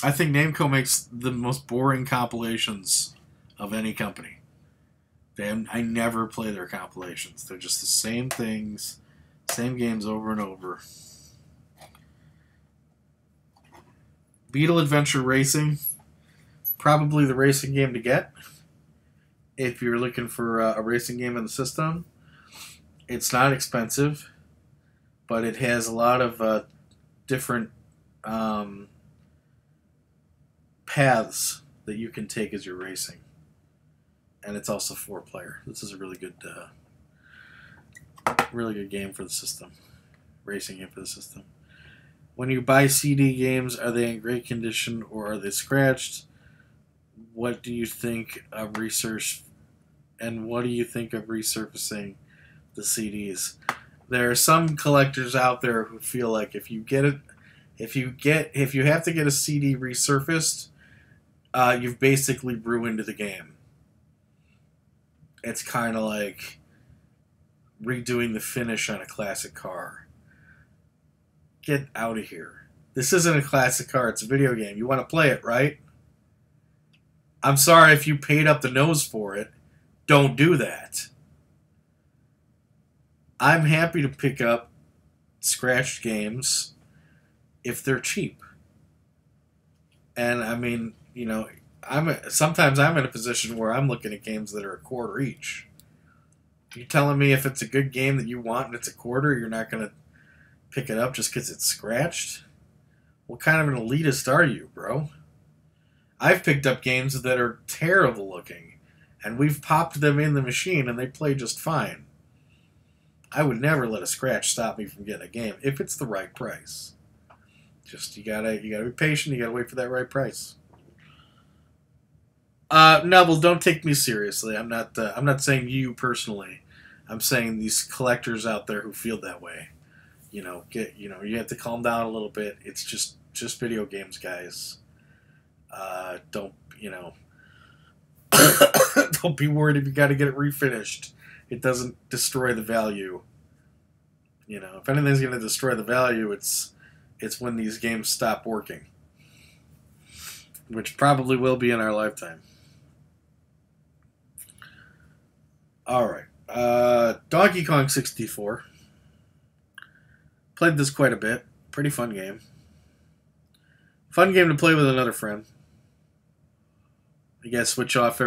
I think Namco makes the most boring compilations of any company. I never play their compilations. They're just the same things, same games over and over. Beetle Adventure Racing, probably the racing game to get if you're looking for a racing game in the system. It's not expensive, but it has a lot of different paths that you can take as you're racing. And it's also 4-player. This is a really good game for the system. Racing game for the system. When you buy CD games, are they in great condition or are they scratched? What do you think of research? And what do you think of resurfacing the CDs? There are some collectors out there who feel like if you have to get a CD resurfaced, you've basically ruined the game. It's kind of like redoing the finish on a classic car. Get out of here. This isn't a classic car. It's a video game. You want to play it, right? I'm sorry if you paid up the nose for it. Don't do that. I'm happy to pick up scratched games if they're cheap. And I mean, you know, sometimes I'm in a position where I'm looking at games that are a quarter each. You telling me if it's a good game that you want and it's a quarter, you're not going to pick it up just because it's scratched? What kind of an elitist are you, bro? I've picked up games that are terrible looking, and we've popped them in the machine and they play just fine. I would never let a scratch stop me from getting a game if it's the right price. Just you gotta be patient. You gotta wait for that right price. Neville, don't take me seriously. I'm not saying you personally. I'm saying these collectors out there who feel that way. You know, you have to calm down a little bit. It's just video games, guys. Don't don't be worried if you got to get it refinished. It doesn't destroy the value. You know, if anything's going to destroy the value, it's when these games stop working, which probably will be in our lifetime. All right, Donkey Kong 64. Played this quite a bit. Pretty fun game. Fun game to play with another friend. You guys switch off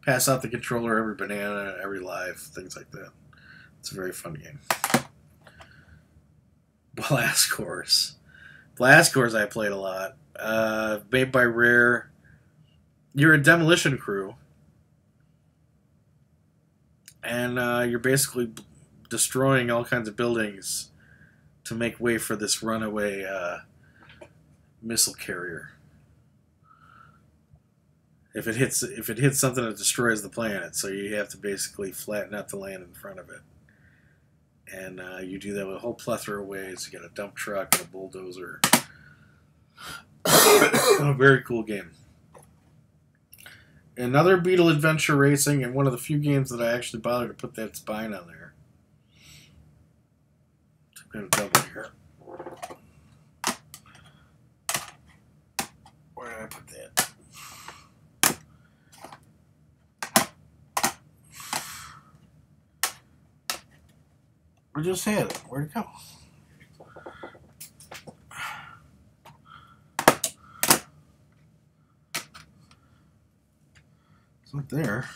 pass out the controller every banana, every life, things like that. It's a very fun game. Blast Course. Blast Course I played a lot. Made by Rare. You're a demolition crew. And you're basically destroying all kinds of buildings to make way for this runaway missile carrier. If it hits something, it destroys the planet. So you have to basically flatten out the land in front of it. And you do that with a whole plethora of ways. You got a dump truck and a bulldozer. A very cool game. Another Beetle Adventure Racing, and one of the few games that I actually bothered to put that spine on there. I'm going to double here. Where did I put that? I just had it. Where'd it go? It's not there.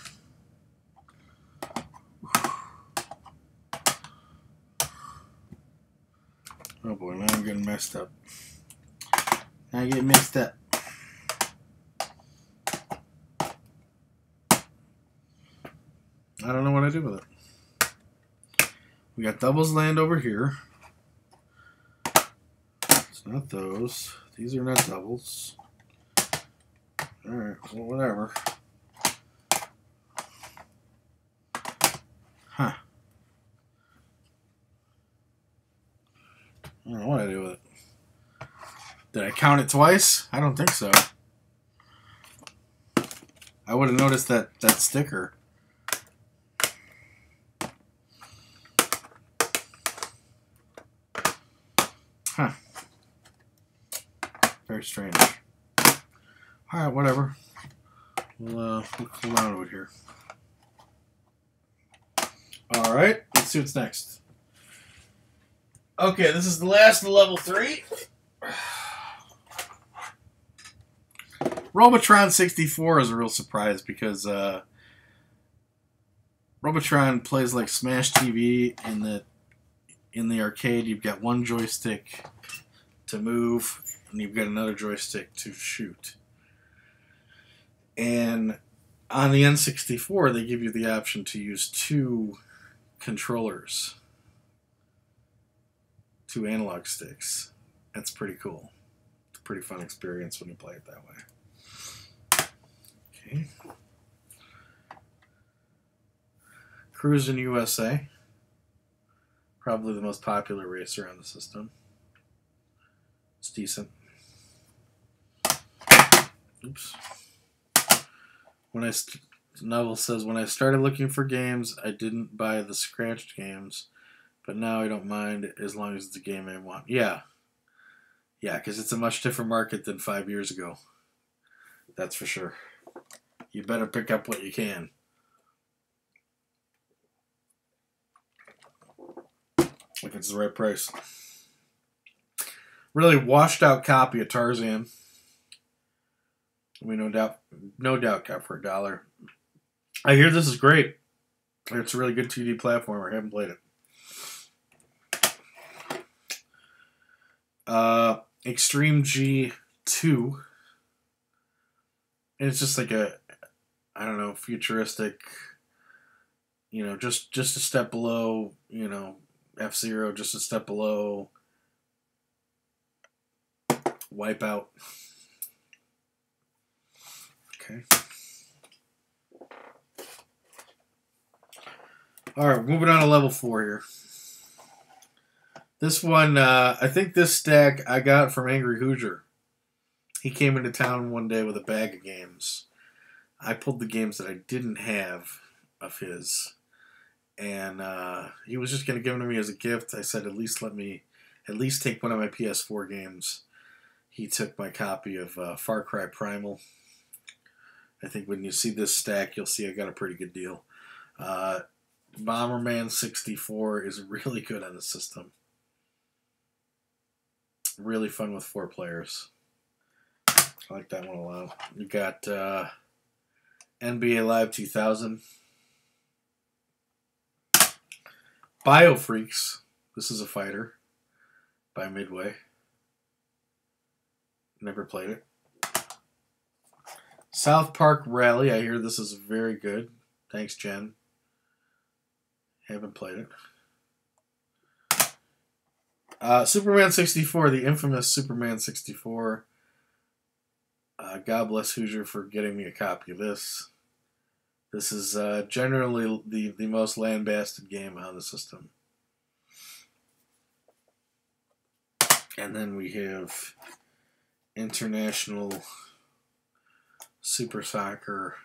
Oh boy, now I'm getting messed up. Now I get messed up. I don't know what I do with it. We got doubles land over here. It's not those. These are not doubles. Alright, well, whatever. Huh. I don't know what I do with it. Did I count it twice? I don't think so. I would have noticed that sticker. Huh. Very strange. Alright, whatever. We'll cool down over here. All right, let's see what's next. Okay, this is the last of level 3. Robotron 64 is a real surprise because Robotron plays like Smash TV in the arcade. You've got one joystick to move, and you've got another joystick to shoot. And on the N64, they give you the option to use 2 controllers, 2 analog sticks. That's pretty cool. It's a pretty fun experience when you play it that way. Okay. Cruisin' USA. Probably the most popular racer on the system. It's decent. Oops. Novel says, when I started looking for games, I didn't buy the scratched games, but now I don't mind as long as it's a game I want. Yeah. Yeah, because it's a much different market than 5 years ago. That's for sure. You better pick up what you can. If it's the right price. Really washed out copy of Tarzan. We no doubt got for $1. I hear this is great. It's a really good 2D platformer. I haven't played it. Extreme G2. And it's just like a, I don't know, futuristic, just a step below, F-Zero, just a step below Wipeout. Okay. Alright, moving on to level 4 here. This one, I think this stack I got from Angry Hoosier. He came into town one day with a bag of games. I pulled the games that I didn't have of his. And he was just going to give them to me as a gift. I said, at least take one of my PS4 games. He took my copy of Far Cry Primal. I think when you see this stack, you'll see I got a pretty good deal. Bomberman 64 is really good on the system. Really fun with 4 players. I like that one a lot. You got NBA Live 2000. Biofreaks. This is a fighter by Midway. Never played it. South Park Rally. I hear this is very good. Thanks, Jen. Haven't played it. Superman 64, the infamous Superman 64. God bless Hoosier for getting me a copy of this. This is generally the most lambasted game on the system. And then we have International Super Soccer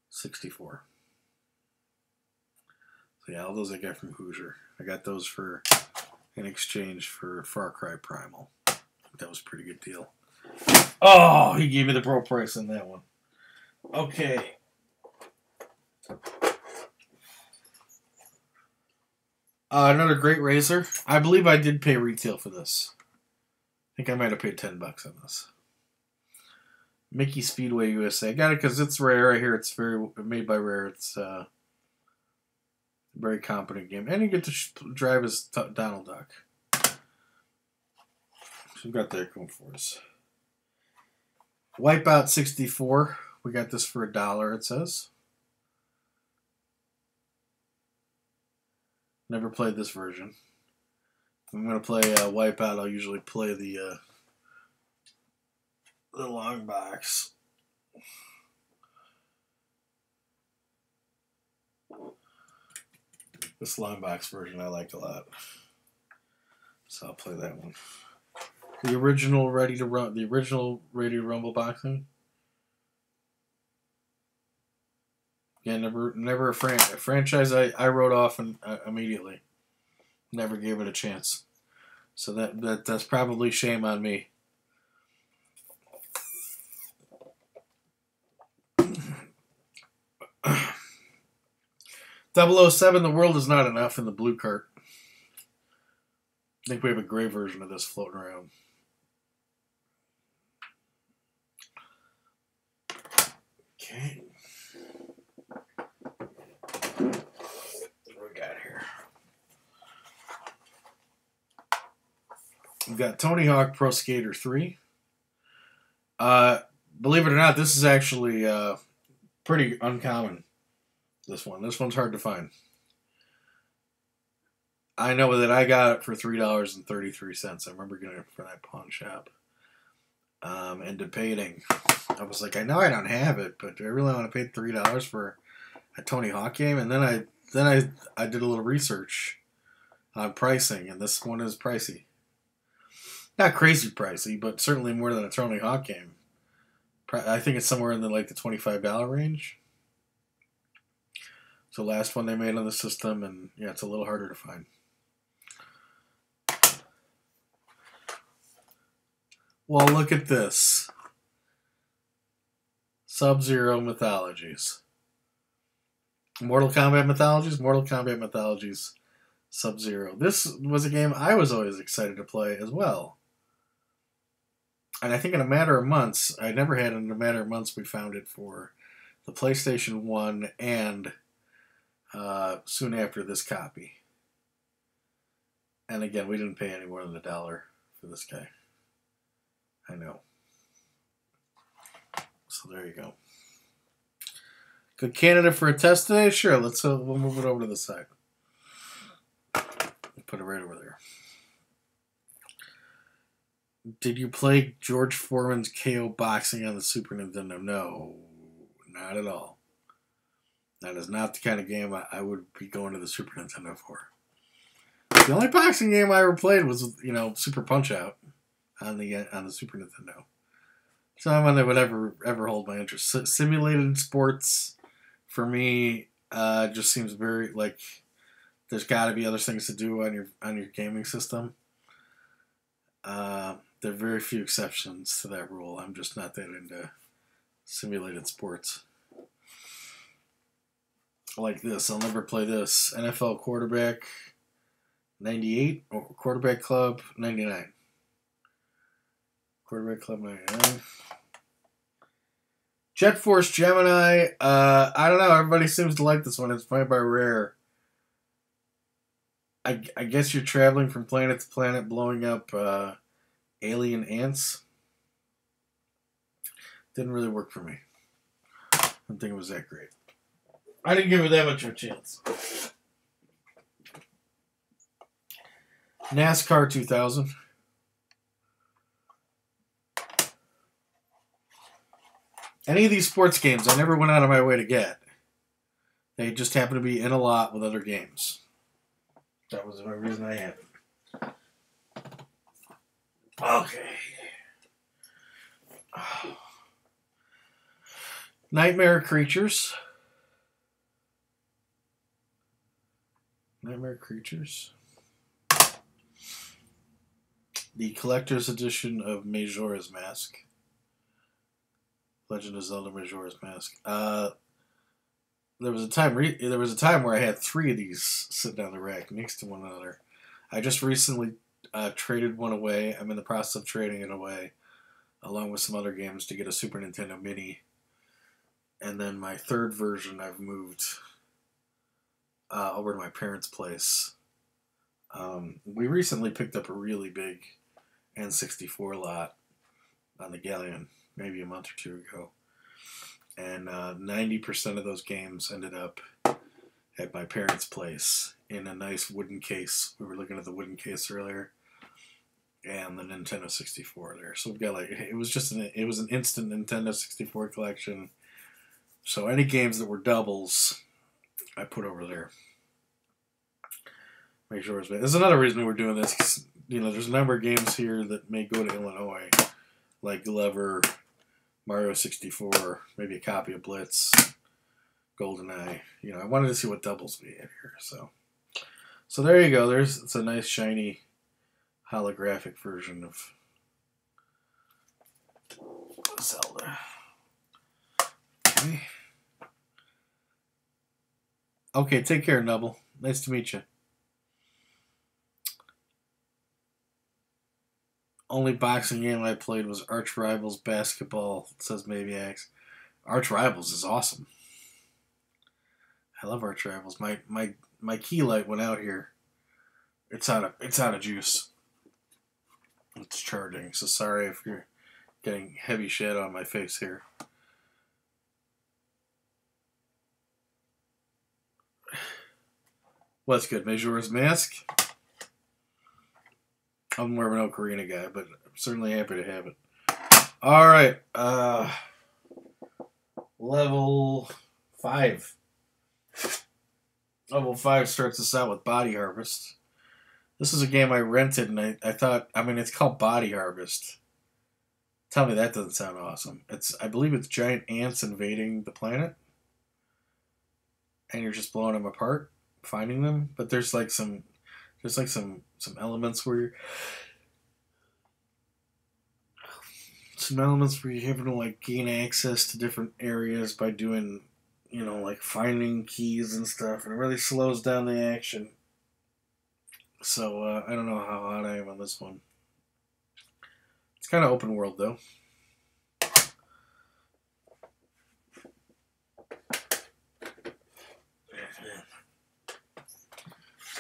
64. So yeah, all those I got from Hoosier. I got those in exchange for Far Cry Primal. I think that was a pretty good deal. Oh, he gave me the pro price on that one. Okay. Another great razor. I believe I did pay retail for this. I think I might have paid $10 on this. Mickey Speedway USA. I got it because it's rare. I hear it's made by Rare. It's a very competent game. And you get to drive as Donald Duck. So we've got that going for us. Wipeout 64. We got this for $1, it says. Never played this version. If I'm going to play Wipeout, I'll usually play the long box. This long box version I like a lot. So I'll play that one. The original Ready to Rumble boxing. Yeah, never a franchise I wrote off immediately. Never gave it a chance. So that's probably shame on me. 007, The World Is Not Enough in the blue cart. I think we have a gray version of this floating around. Okay. What we got here? We've got Tony Hawk Pro Skater 3. Believe it or not, this is actually pretty uncommon. This one's hard to find. I know that I got it for $3.33. I remember getting it from that pawn shop. And debating. I was like, I know I don't have it, but do I really want to pay $3 for a Tony Hawk game? And then I did a little research on pricing, and this one is pricey. Not crazy pricey, but certainly more than a Tony Hawk game. I think it's somewhere in the $25 range. It's the last one they made on the system, and yeah, it's a little harder to find. Well, look at this. Sub-Zero Mythologies. Mortal Kombat Mythologies, Sub-Zero. This was a game I was always excited to play as well. And I think in a matter of months, I never had it in a matter of months, we found it for the PlayStation 1 and soon after this copy. And again, we didn't pay any more than $1 for this guy. I know. So there you go. Good candidate for a test today? Sure, we'll move it over to the side. Put it right over there. Did you play George Foreman's KO Boxing on the Super Nintendo? No, not at all. That is not the kind of game I would be going to the Super Nintendo for. The only boxing game I ever played was, Super Punch-Out on the Super Nintendo. It's not one that would ever hold my interest. Simulated sports, for me, just seems very there's got to be other things to do on your gaming system. There are very few exceptions to that rule. I'm just not that into simulated sports. Like this, I'll never play this. NFL Quarterback 98 or Quarterback Club 99. Quarterback Club 99. Jet Force Gemini. I don't know. Everybody seems to like this one. It's played by Rare. I guess you're traveling from planet to planet, blowing up alien ants. Didn't really work for me. I didn't think it was that great. I didn't give it that much of a chance. NASCAR 2000. Any of these sports games I never went out of my way to get. They just happen to be in a lot with other games. That was the reason I had it. Okay. Nightmare Creatures. The collector's edition of Majora's Mask. Legend of Zelda Majora's Mask. There was a time where I had 3 of these sitting on the rack next to one another. I just recently traded one away. I'm in the process of trading it away, along with some other games, to get a Super Nintendo Mini. And then my third version, I've moved over to my parents' place. We recently picked up a really big N64 lot on the Galleon, maybe a month or 2 ago. And 90% of those games ended up at my parents' place in a nice wooden case. We were looking at the wooden case earlier, and the Nintendo 64 there. So we've got it was an instant Nintendo 64 collection. So any games that were doubles, I put over there. Make sure it's. There's another reason we're doing this. 'Cause, there's a number of games here that may go to Illinois, like Glover, Mario 64, maybe a copy of Blitz, GoldenEye. I wanted to see what doubles we had here. So there you go. It's a nice shiny holographic version of Zelda. Okay. Okay, take care, Nubble. Nice to meet you. Only boxing game I played was Arch Rivals Basketball, says Maviax. Arch Rivals is awesome. I love Arch Rivals. My key light went out here. It's out of juice. It's charging. So sorry if you're getting heavy shadow on my face here. What's good? Majora's Mask? I'm more of an Ocarina guy, but I'm certainly happy to have it. Alright. Level 5. Level 5 starts us out with Body Harvest. This is a game I rented, and I thought, I mean, it's called Body Harvest. Tell me that doesn't sound awesome. I believe it's giant ants invading the planet, and you're just blowing them apart, finding them. But there's like some elements where you're having to like gain access to different areas by doing, like finding keys and stuff, and it really slows down the action. So I don't know how hot I am on this one. It's kind of open world though.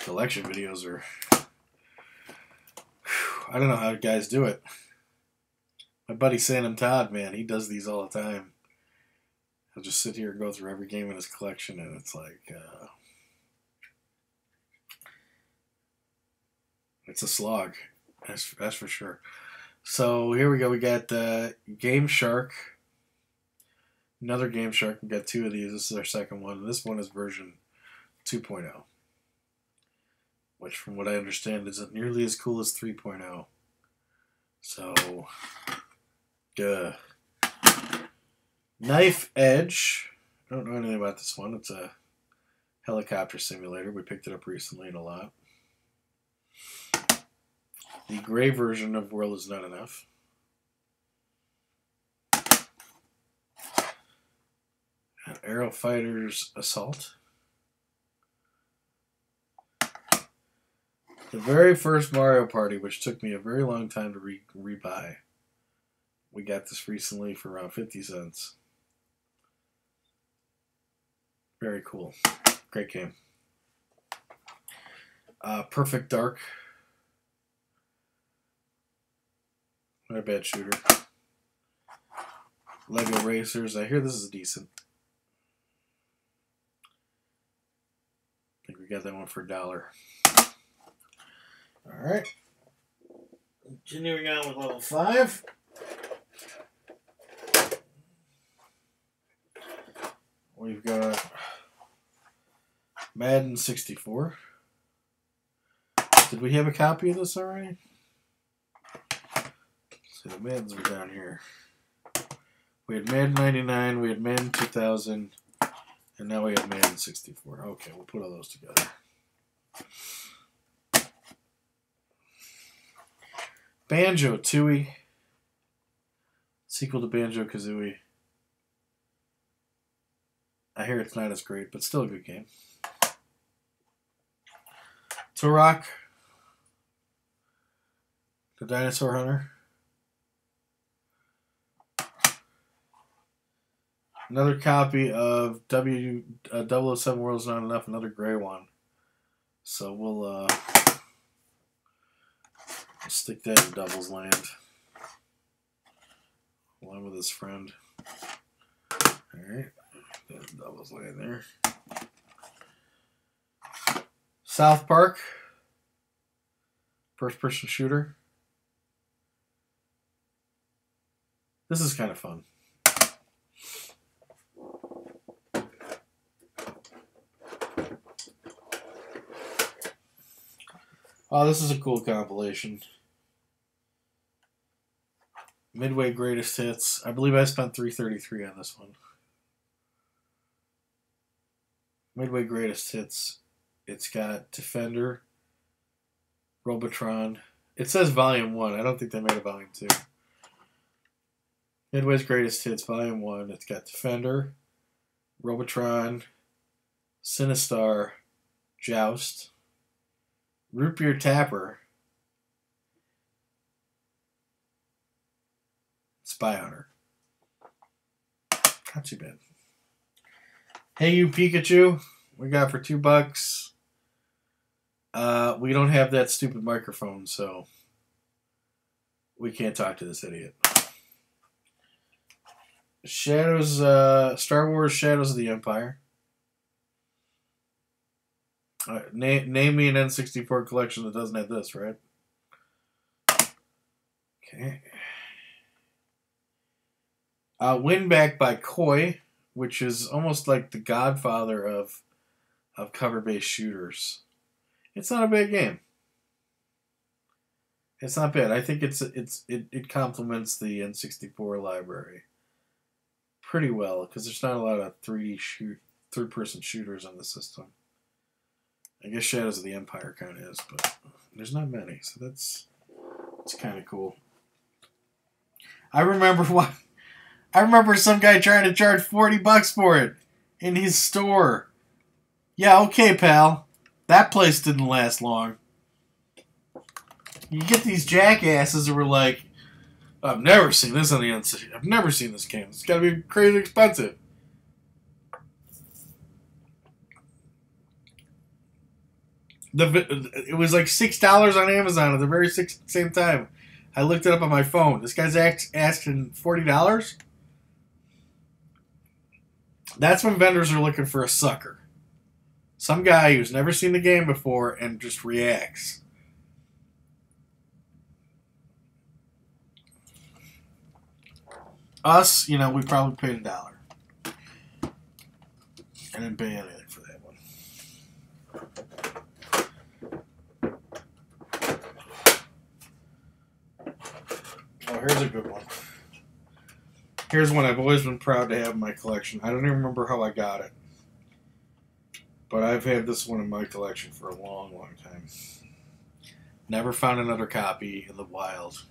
Collection videos are... I don't know how guys do it. My buddy Sam Todd, man, he does these all the time. He'll just sit here and go through every game in his collection, and it's like... it's a slog. That's for sure. So here we go. We got Game Shark. Another Game Shark. We got 2 of these. This is our second one. This one is version 2.0. Which, from what I understand, isn't nearly as cool as 3.0. So, Knife Edge. I don't know anything about this one. It's a helicopter simulator. We picked it up recently and a lot. The gray version of World Is Not Enough. And Aero Fighters Assault. The very first Mario Party, which took me a very long time to rebuy. We got this recently for around 50 cents. Very cool. Great game. Perfect Dark. Not a bad shooter. Lego Racers. I hear this is decent. I think we got that one for $1. Alright. Continuing on with level 5. We've got Madden 64. Did we have a copy of this already? So the Maddens were down here. We had Madden 99, we had Madden 2000, and now we have Madden 64. Okay, we'll put all those together. Banjo-Tooie. Sequel to Banjo-Kazooie. I hear it's not as great, but still a good game. Turok. The Dinosaur Hunter. Another copy of 007 World's Not Enough, another gray one. So we'll stick that in Devil's Land. Along with his friend. Alright. Devil's Land there. South Park. First person shooter. This is kind of fun. Oh, this is a cool compilation. Midway Greatest Hits. I believe I spent $3.33 on this one. Midway Greatest Hits. It's got Defender, Robotron. It says Volume 1. I don't think they made a Volume 2. Midway's Greatest Hits, Volume 1. It's got Defender, Robotron, Sinistar, Joust, Root Beer Tapper, Spy Hunter. Not too bad. Hey You Pikachu, we got for $2. We don't have that stupid microphone, so we can't talk to this idiot. Shadows, Star Wars Shadows of the Empire. Name me an N64 collection that doesn't have this, right? Okay. Win Back by Koi, which is almost like the godfather of cover-based shooters. It's not a bad game. It's not bad. I think it complements the N64 library pretty well because there's not a lot of third-person shooters on the system. I guess Shadows of the Empire kind of is, but there's not many, so it's kind of cool. I remember some guy trying to charge $40 for it in his store. Yeah, okay, pal. That place didn't last long. You get these jackasses who were like, I've never seen this on the NC. I've never seen this game. It's got to be crazy expensive. It was like $6 on Amazon at the very same time. I looked it up on my phone. This guy's asking $40? That's when vendors are looking for a sucker. Some guy who's never seen the game before and just reacts. Us, we probably paid $1. I didn't pay anything for that one. Oh, here's a good one. Here's one I've always been proud to have in my collection. I don't even remember how I got it. But I've had this one in my collection for a long, long time. Never found another copy in the wild.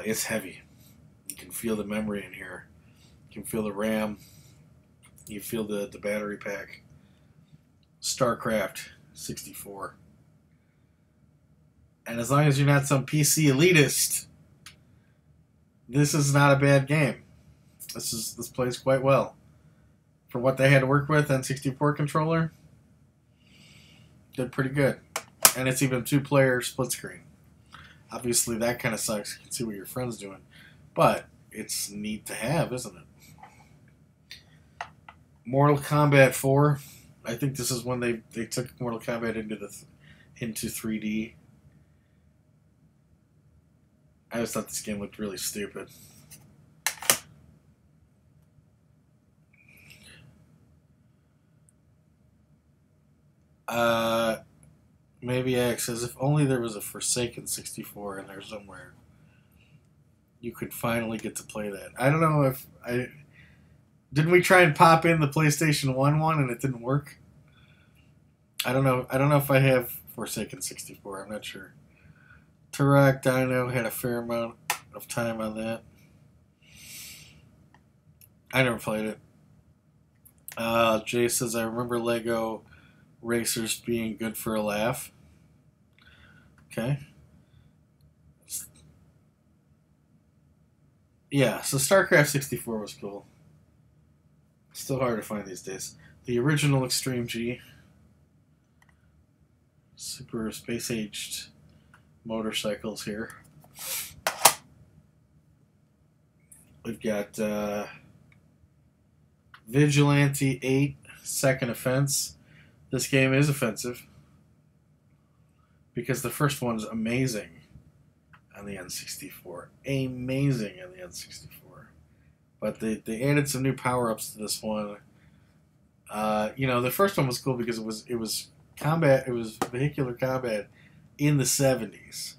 It's heavy. You can feel the memory in here. You can feel the RAM. You feel the battery pack. StarCraft 64. And as long as you're not some PC elitist, this is not a bad game. This plays quite well. For what they had to work with, N64 controller, did pretty good. And it's even 2-player split screen. Obviously, that kind of sucks. You can see what your friend's doing. But it's neat to have, isn't it? Mortal Kombat 4. I think this is when they took Mortal Kombat into 3D. I just thought this game looked really stupid. Maybe X says, if only there was a Forsaken 64 in there somewhere, you could finally get to play that. I don't know if didn't we try and pop in the PlayStation 1 one and it didn't work? I don't know if I have Forsaken 64. I'm not sure. Turok Dino had a fair amount of time on that. I never played it. Jay says, I remember Lego Racers being good for a laugh. Okay. Yeah, so StarCraft 64 was cool. Still hard to find these days. The original Extreme G. Super space-aged motorcycles here. We've got Vigilante 8, Second Offense. This game is offensive because the first one's amazing on the N64. Amazing on the N64. But they added some new power-ups to this one. The first one was cool because it was combat. It was vehicular combat in the 70s.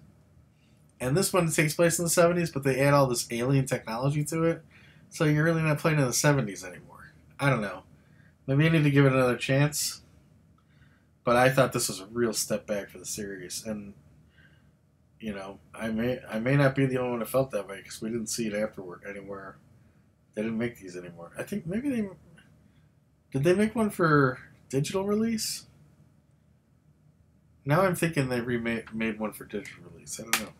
And this one takes place in the 70s, but they add all this alien technology to it. So you're really not playing in the 70s anymore. I don't know. Maybe I need to give it another chance. But I thought this was a real step back for the series. And, I may not be the only one that felt that way because we didn't see it afterward anywhere. They didn't make these anymore. I think maybe did they make one for digital release? Now I'm thinking they made one for digital release. I don't know.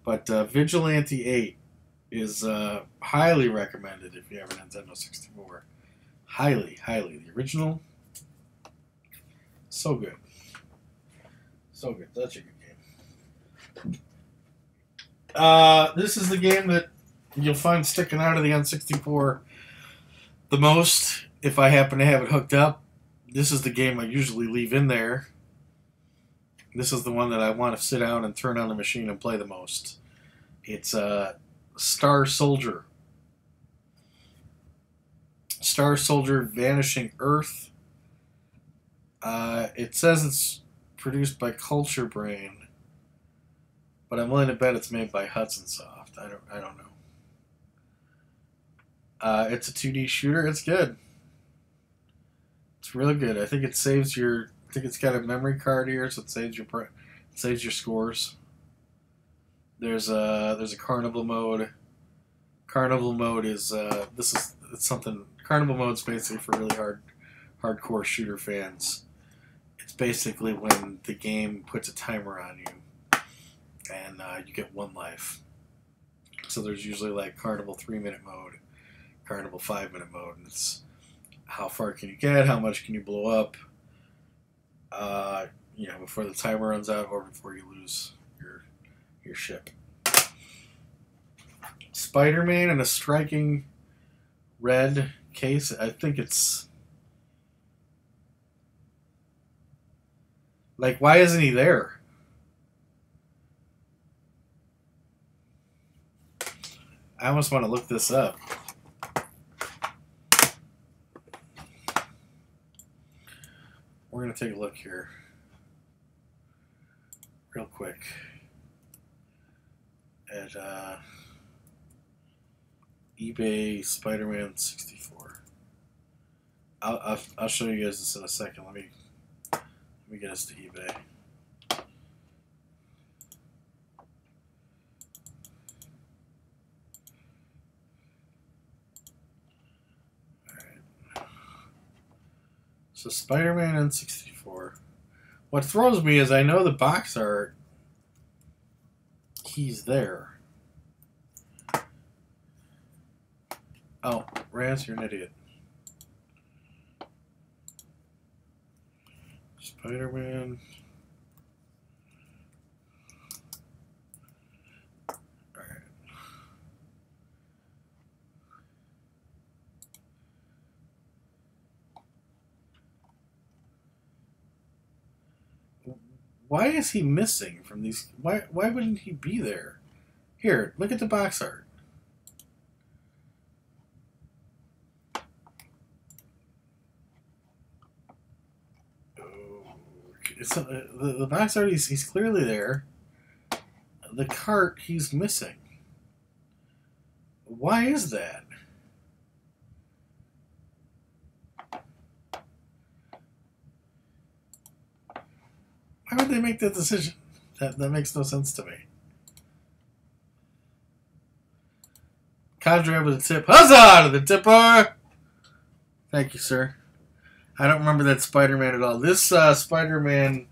But Vigilante 8 is highly recommended if you have a Nintendo 64. Highly, highly. The original, so good. So good. Such a good game. This is the game that you'll find sticking out of the N64 the most if I happen to have it hooked up. This is the game I usually leave in there. This is the one that I want to sit down and turn on the machine and play the most. It's Star Soldier. Star Soldier Vanishing Earth. It says it's produced by Culture Brain, but I'm willing to bet it's made by Hudson Soft. I don't know. It's a 2D shooter. It's good. It's really good. I think it saves your. I think it's got a memory card here, so it saves your scores. There's a carnival mode. Carnival mode is it's something. Carnival mode's basically for really hardcore shooter fans. It's basically when the game puts a timer on you, and you get 1 life. So there's usually like Carnival 3-minute mode, Carnival 5-minute mode, and it's how far can you get, how much can you blow up, before the timer runs out or before you lose your ship. Spider-Man in a striking red case. I think it's like, why isn't he there? I almost want to look this up. We're going to take a look here real quick at eBay Spider-Man 64. I'll show you guys this in a second. Let me get us to eBay. So Spider-Man N64. What throws me is I know the box art. He's there. Oh, Raz, you're an idiot. Spider-Man. Alright. Why is he missing from these? Why wouldn't he be there? Here, look at the box art. The box art, he's clearly there. The cart, he's missing. Why is that? Why would they make that decision? That makes no sense to me. Conjure with a tip. Huzzah to the tipper! Thank you, sir. I don't remember that Spider-Man at all. This Spider-Man,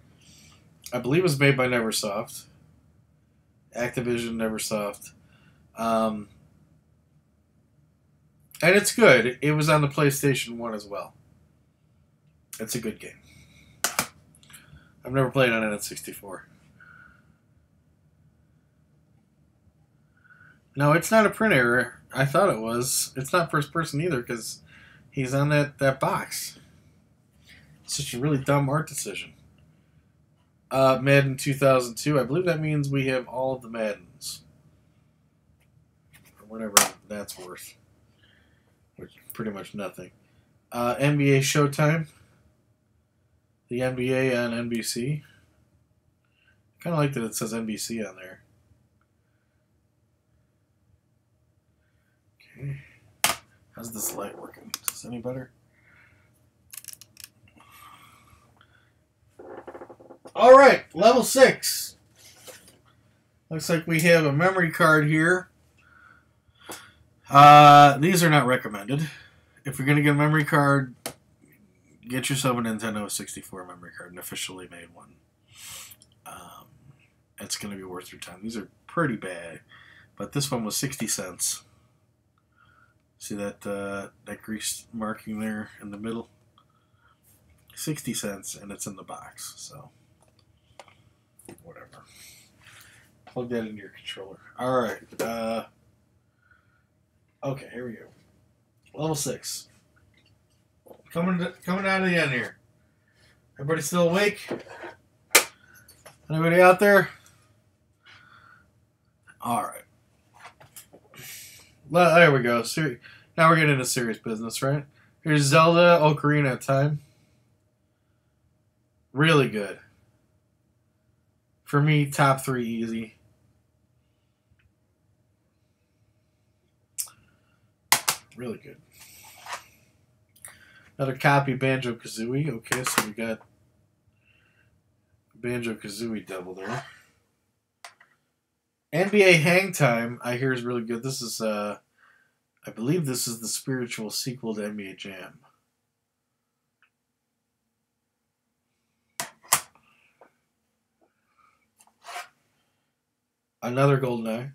I believe, was made by Neversoft. Activision, Neversoft. And it's good. It was on the PlayStation 1 as well. It's a good game. I've never played on N64. No, it's not a print error. I thought it was. It's not first person either because he's on that box. Such a really dumb art decision. Madden 2002. I believe that means we have all of the Maddens. Or whatever that's worth. Which is pretty much nothing. NBA Showtime. The NBA on NBC. Kind of like that it says NBC on there. Okay. How's this light working? Is this any better? Alright, level 6. Looks like we have a memory card here. These are not recommended. If you're going to get a memory card, get yourself a Nintendo 64 memory card, an officially made one. It's going to be worth your time. These are pretty bad, but this one was 60 cents. See that that grease marking there in the middle? 60 cents, and it's in the box, so whatever. Plug that into your controller. All right. Okay, here we go. Level 6. Coming out of the end here. Everybody still awake? Anybody out there? All right. There we go. Now we're getting into serious business, right? Here's Zelda Ocarina of Time. Really good. For me, top 3 easy. Really good. Another copy of Banjo-Kazooie. Okay, so we got Banjo-Kazooie double there. NBA Hang Time, I hear, is really good. This is, I believe this is the spiritual sequel to NBA Jam. Another GoldenEye.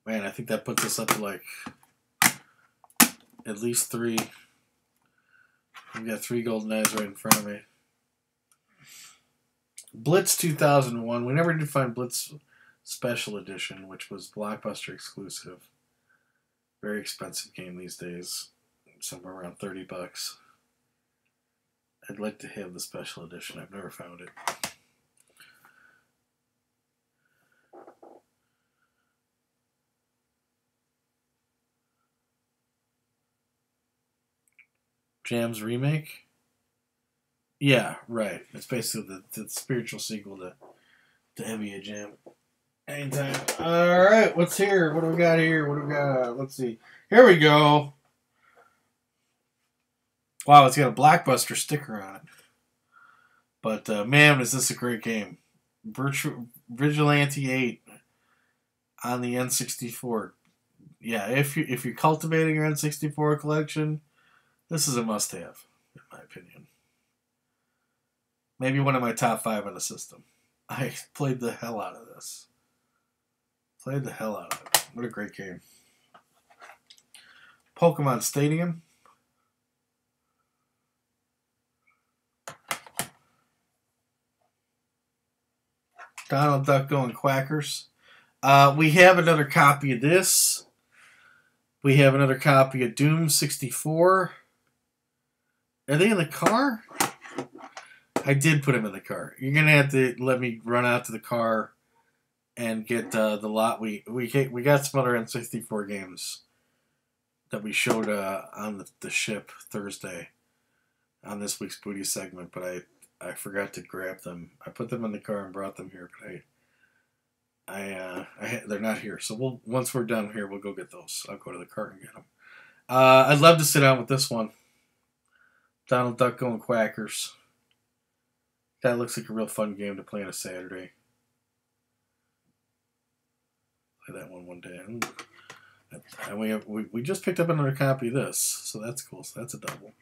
Man, I think that puts us up to like at least 3. We've got 3 GoldenEyes right in front of me. Blitz 2001. We never did find Blitz Special Edition, which was Blockbuster exclusive. Very expensive game these days. Somewhere around $30. I'd like to have the Special Edition. I've never found it. Jam's remake? Yeah, right. It's basically the spiritual sequel to NBA Jam. Anytime. Alright, what's here? What do we got here? What do we got? Let's see. Here we go. Wow, it's got a Blockbuster sticker on it. But, man, is this a great game. Vigilante 8 on the N64. Yeah, if you're cultivating your N64 collection, this is a must-have, in my opinion. Maybe one of my top 5 on the system. I played the hell out of this. Played the hell out of it. What a great game. Pokemon Stadium. Donald Duck going quackers. We have another copy of this. We have another copy of Doom 64. Are they in the car? I did put them in the car. You're going to have to let me run out to the car and get the lot. We got some other N64 games that we showed on the ship Thursday on this week's Booty segment, but I forgot to grab them. I put them in the car and brought them here, but they're not here. So once we're done here, we'll go get those. I'll go to the car and get them. I'd love to sit down with this one. Donald Duck going quackers. That looks like a real fun game to play on a Saturday. Play that one day. And we just picked up another copy of this, so that's cool. So that's a double.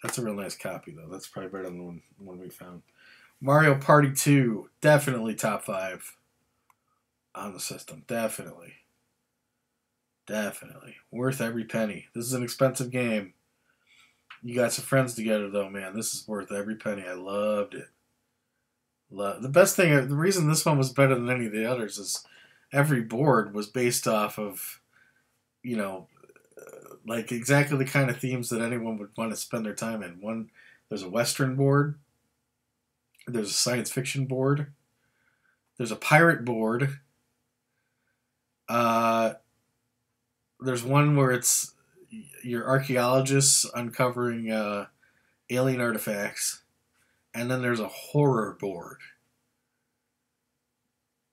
That's a real nice copy, though. That's probably better than the one we found. Mario Party 2, definitely top 5 on the system. Definitely. Definitely. Worth every penny. This is an expensive game. You got some friends together, though, man. This is worth every penny. I loved it. The best thing, the reason this one was better than any of the others is every board was based off of, like exactly the kind of themes that anyone would want to spend their time in. There's a Western board. There's a science fiction board. There's a pirate board. There's one where it's your archaeologists uncovering alien artifacts. And then there's a horror board.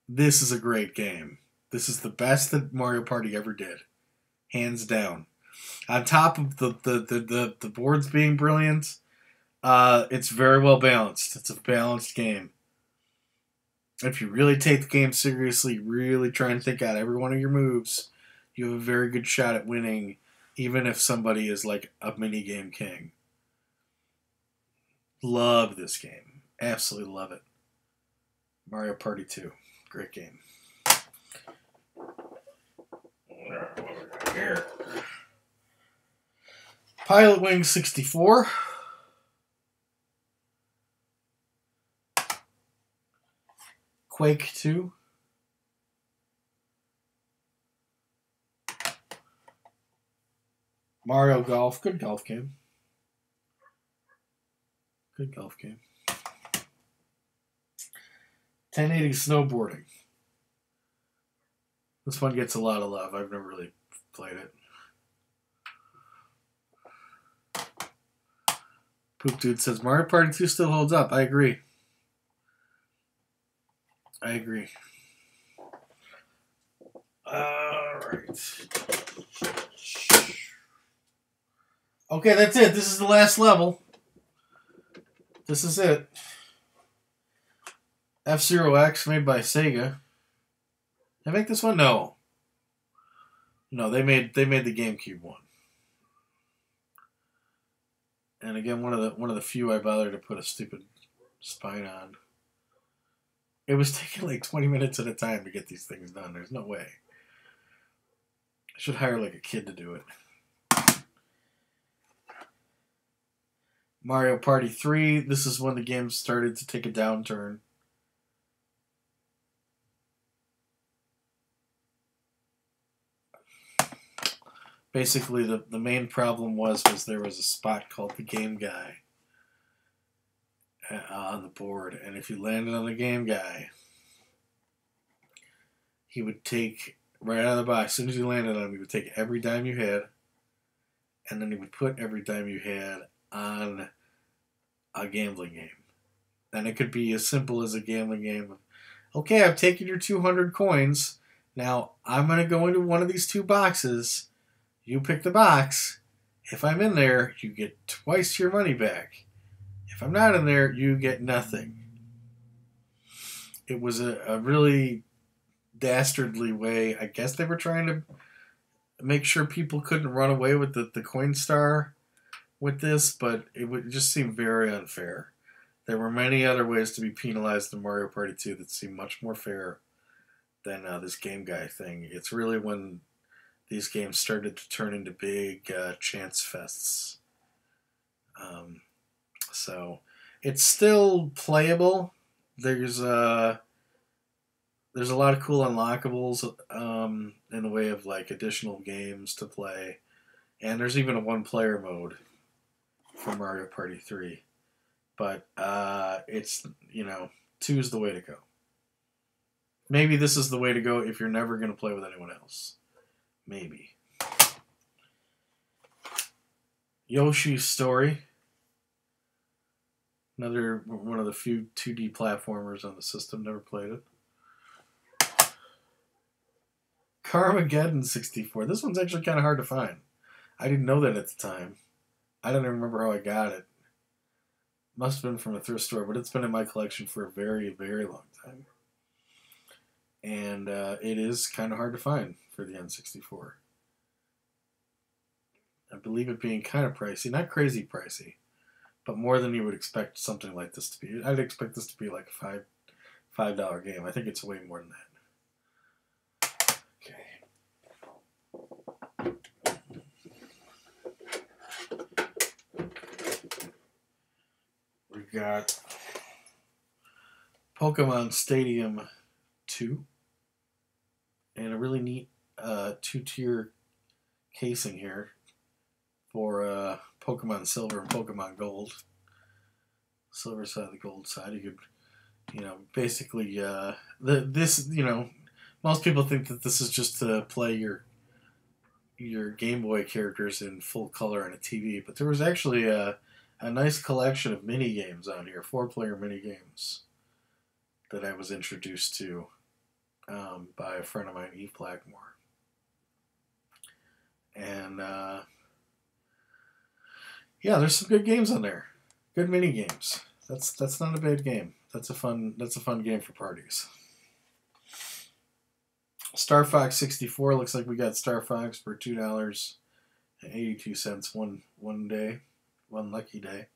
This is a great game. This is the best that Mario Party ever did. Hands down. On top of the boards being brilliant, it's very well balanced. It's a balanced game. If you really take the game seriously, really try and think out every one of your moves, you have a very good shot at winning even if somebody is like a minigame king. Love this game. Absolutely love it. Mario Party 2. Great game. Here. Pilot Wing 64. Quake 2. Mario Golf. Good golf game. Good golf game. 1080 Snowboarding. This one gets a lot of love. I've never really played it. Poop Dude says Mario Party 2 still holds up. I agree. I agree. Alright. Okay, that's it. This is the last level. This is it. F-Zero X, made by Sega. Did I make this one? No. No, they made the GameCube one. And again, one of the few I bothered to put a stupid spine on. It was taking like 20 minutes at a time to get these things done. There's no way. I should hire like a kid to do it. Mario Party 3. This is when the game started to take a downturn. Basically, the main problem was there was a spot called the Game Guy on the board, and if you landed on the Game Guy, he would take, right out of the box, as soon as you landed on him, he would take every dime you had, and then he would put every dime you had on a gambling game. And it could be as simple as a gambling game of, okay, I've taken your 200 coins, now I'm going to go into one of these two boxes. You pick the box. If I'm in there, you get twice your money back. If I'm not in there, you get nothing. It was a really dastardly way. I guess they were trying to make sure people couldn't run away with the coin star with this, but it would just seem very unfair. There were many other ways to be penalized in Mario Party 2 that seemed much more fair than this Game Guy thing. It's really when these games started to turn into big chance fests. So it's still playable. There's a lot of cool unlockables in the way of like additional games to play, and there's even a one-player mode for Mario Party 3. But it's 2 is the way to go. Maybe this is the way to go if you're never going to play with anyone else. Maybe. Yoshi's Story. Another one of the few 2D platformers on the system. Never played it. Carmageddon 64. This one's actually kind of hard to find. I didn't know that at the time. I don't even remember how I got it. Must have been from a thrift store, but it's been in my collection for a very, very long time. And it is kind of hard to find for the N64. I believe it being kind of pricey. Not crazy pricey, but more than you would expect something like this to be. I'd expect this to be like a $5 game. I think it's way more than that. Okay. We got Pokemon Stadium 2. And a really neat 2-tier casing here for Pokemon Silver and Pokemon Gold. Silver side, the gold side. You could, basically, most people think that this is just to play your Game Boy characters in full color on a TV, but there was actually a nice collection of mini games on here, 4-player mini games that I was introduced to by a friend of mine, Eve Blackmore. And there's some good games on there. Good mini games. That's not a bad game. That's a fun game for parties. Star Fox 64. Looks like we got Star Fox for $2 82 cents one day, one lucky day.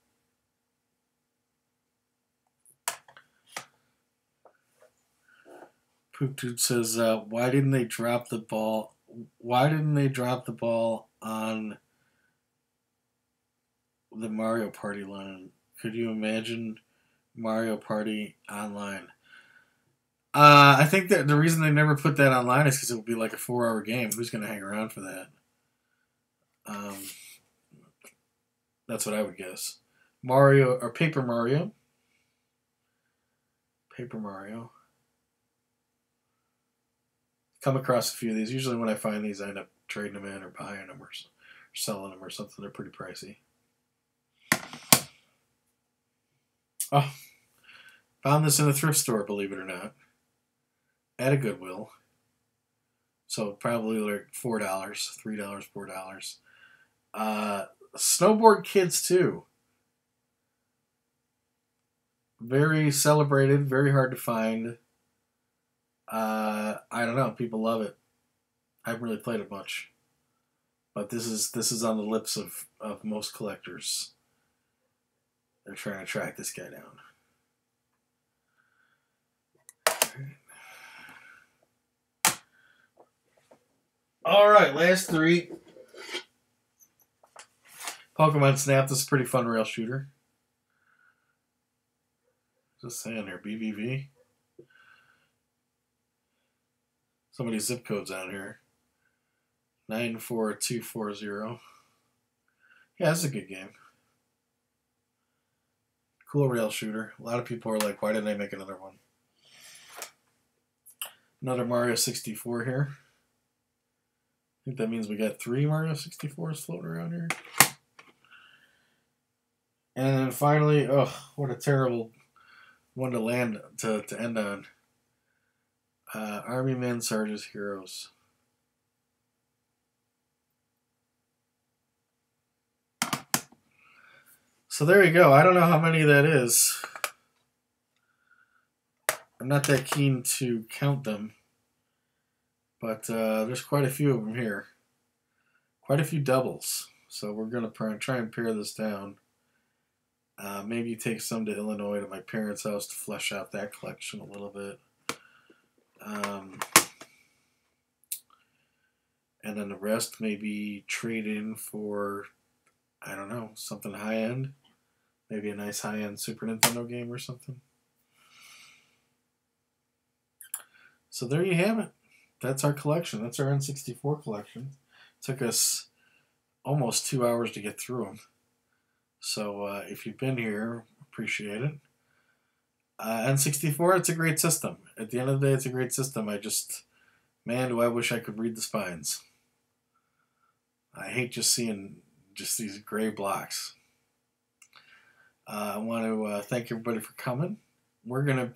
Poop Dude says, why didn't they drop the ball? Why didn't they drop the ball on the Mario Party line? Could you imagine Mario Party online? I think that the reason they never put that online is because it would be like a 4-hour game. Who's going to hang around for that? That's what I would guess. Mario or Paper Mario. Paper Mario. Come across a few of these. Usually when I find these, I end up trading them in or buying them or selling them or something. They're pretty pricey. Oh, found this in a thrift store, believe it or not. At a Goodwill. So probably like $4, $3, $4. Snowboard Kids 2. Very celebrated, very hard to find. I don't know. People love it. I haven't really played it much, but this is on the lips of most collectors. They're trying to track this guy down. All right, last three. Pokemon Snap. This is a pretty fun rail shooter. What's it saying there? BBV. So many zip codes out here. 94240. Yeah, that's a good game. Cool rail shooter. A lot of people are like, why didn't they make another one? Another Mario 64 here. I think that means we got 3 Mario 64s floating around here. And then finally, oh, what a terrible one to land to end on. Army Men, Sarge's Heroes. So there you go. I don't know how many that is. I'm not that keen to count them. But there's quite a few of them here. Quite a few doubles. So we're going to try and pare this down. Maybe take some to Illinois to my parents' house to flesh out that collection a little bit. And then the rest maybe trade in for, I don't know, something high-end. Maybe a nice high-end Super Nintendo game or something. So there you have it. That's our collection. That's our N64 collection. Took us almost 2 hours to get through them. So if you've been here, appreciate it. N64, it's a great system. At the end of the day, it's a great system. Man, do I wish I could read the spines. I hate just seeing just these gray blocks. I want to thank everybody for coming. I'm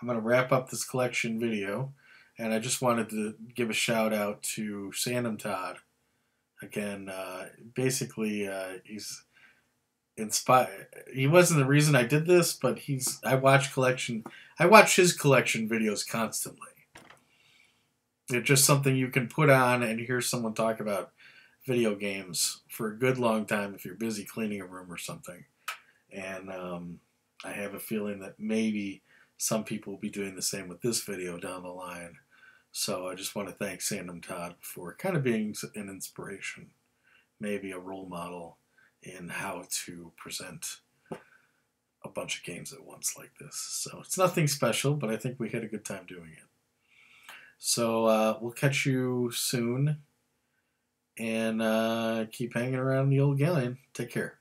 gonna wrap up this collection video, and I just wanted to give a shout out to Sandom Todd. Again, basically, he's inspired. He wasn't the reason I did this, but I watch his collection videos constantly. It's just something you can put on and hear someone talk about video games for a good long time if you're busy cleaning a room or something. And I have a feeling that maybe some people will be doing the same with this video down the line. So I just want to thank Sandom Todd for kind of being an inspiration, maybe a role model in how to present a bunch of games at once like this. So it's nothing special, but I think we had a good time doing it. So we'll catch you soon, and keep hanging around the old Galleon. Take care.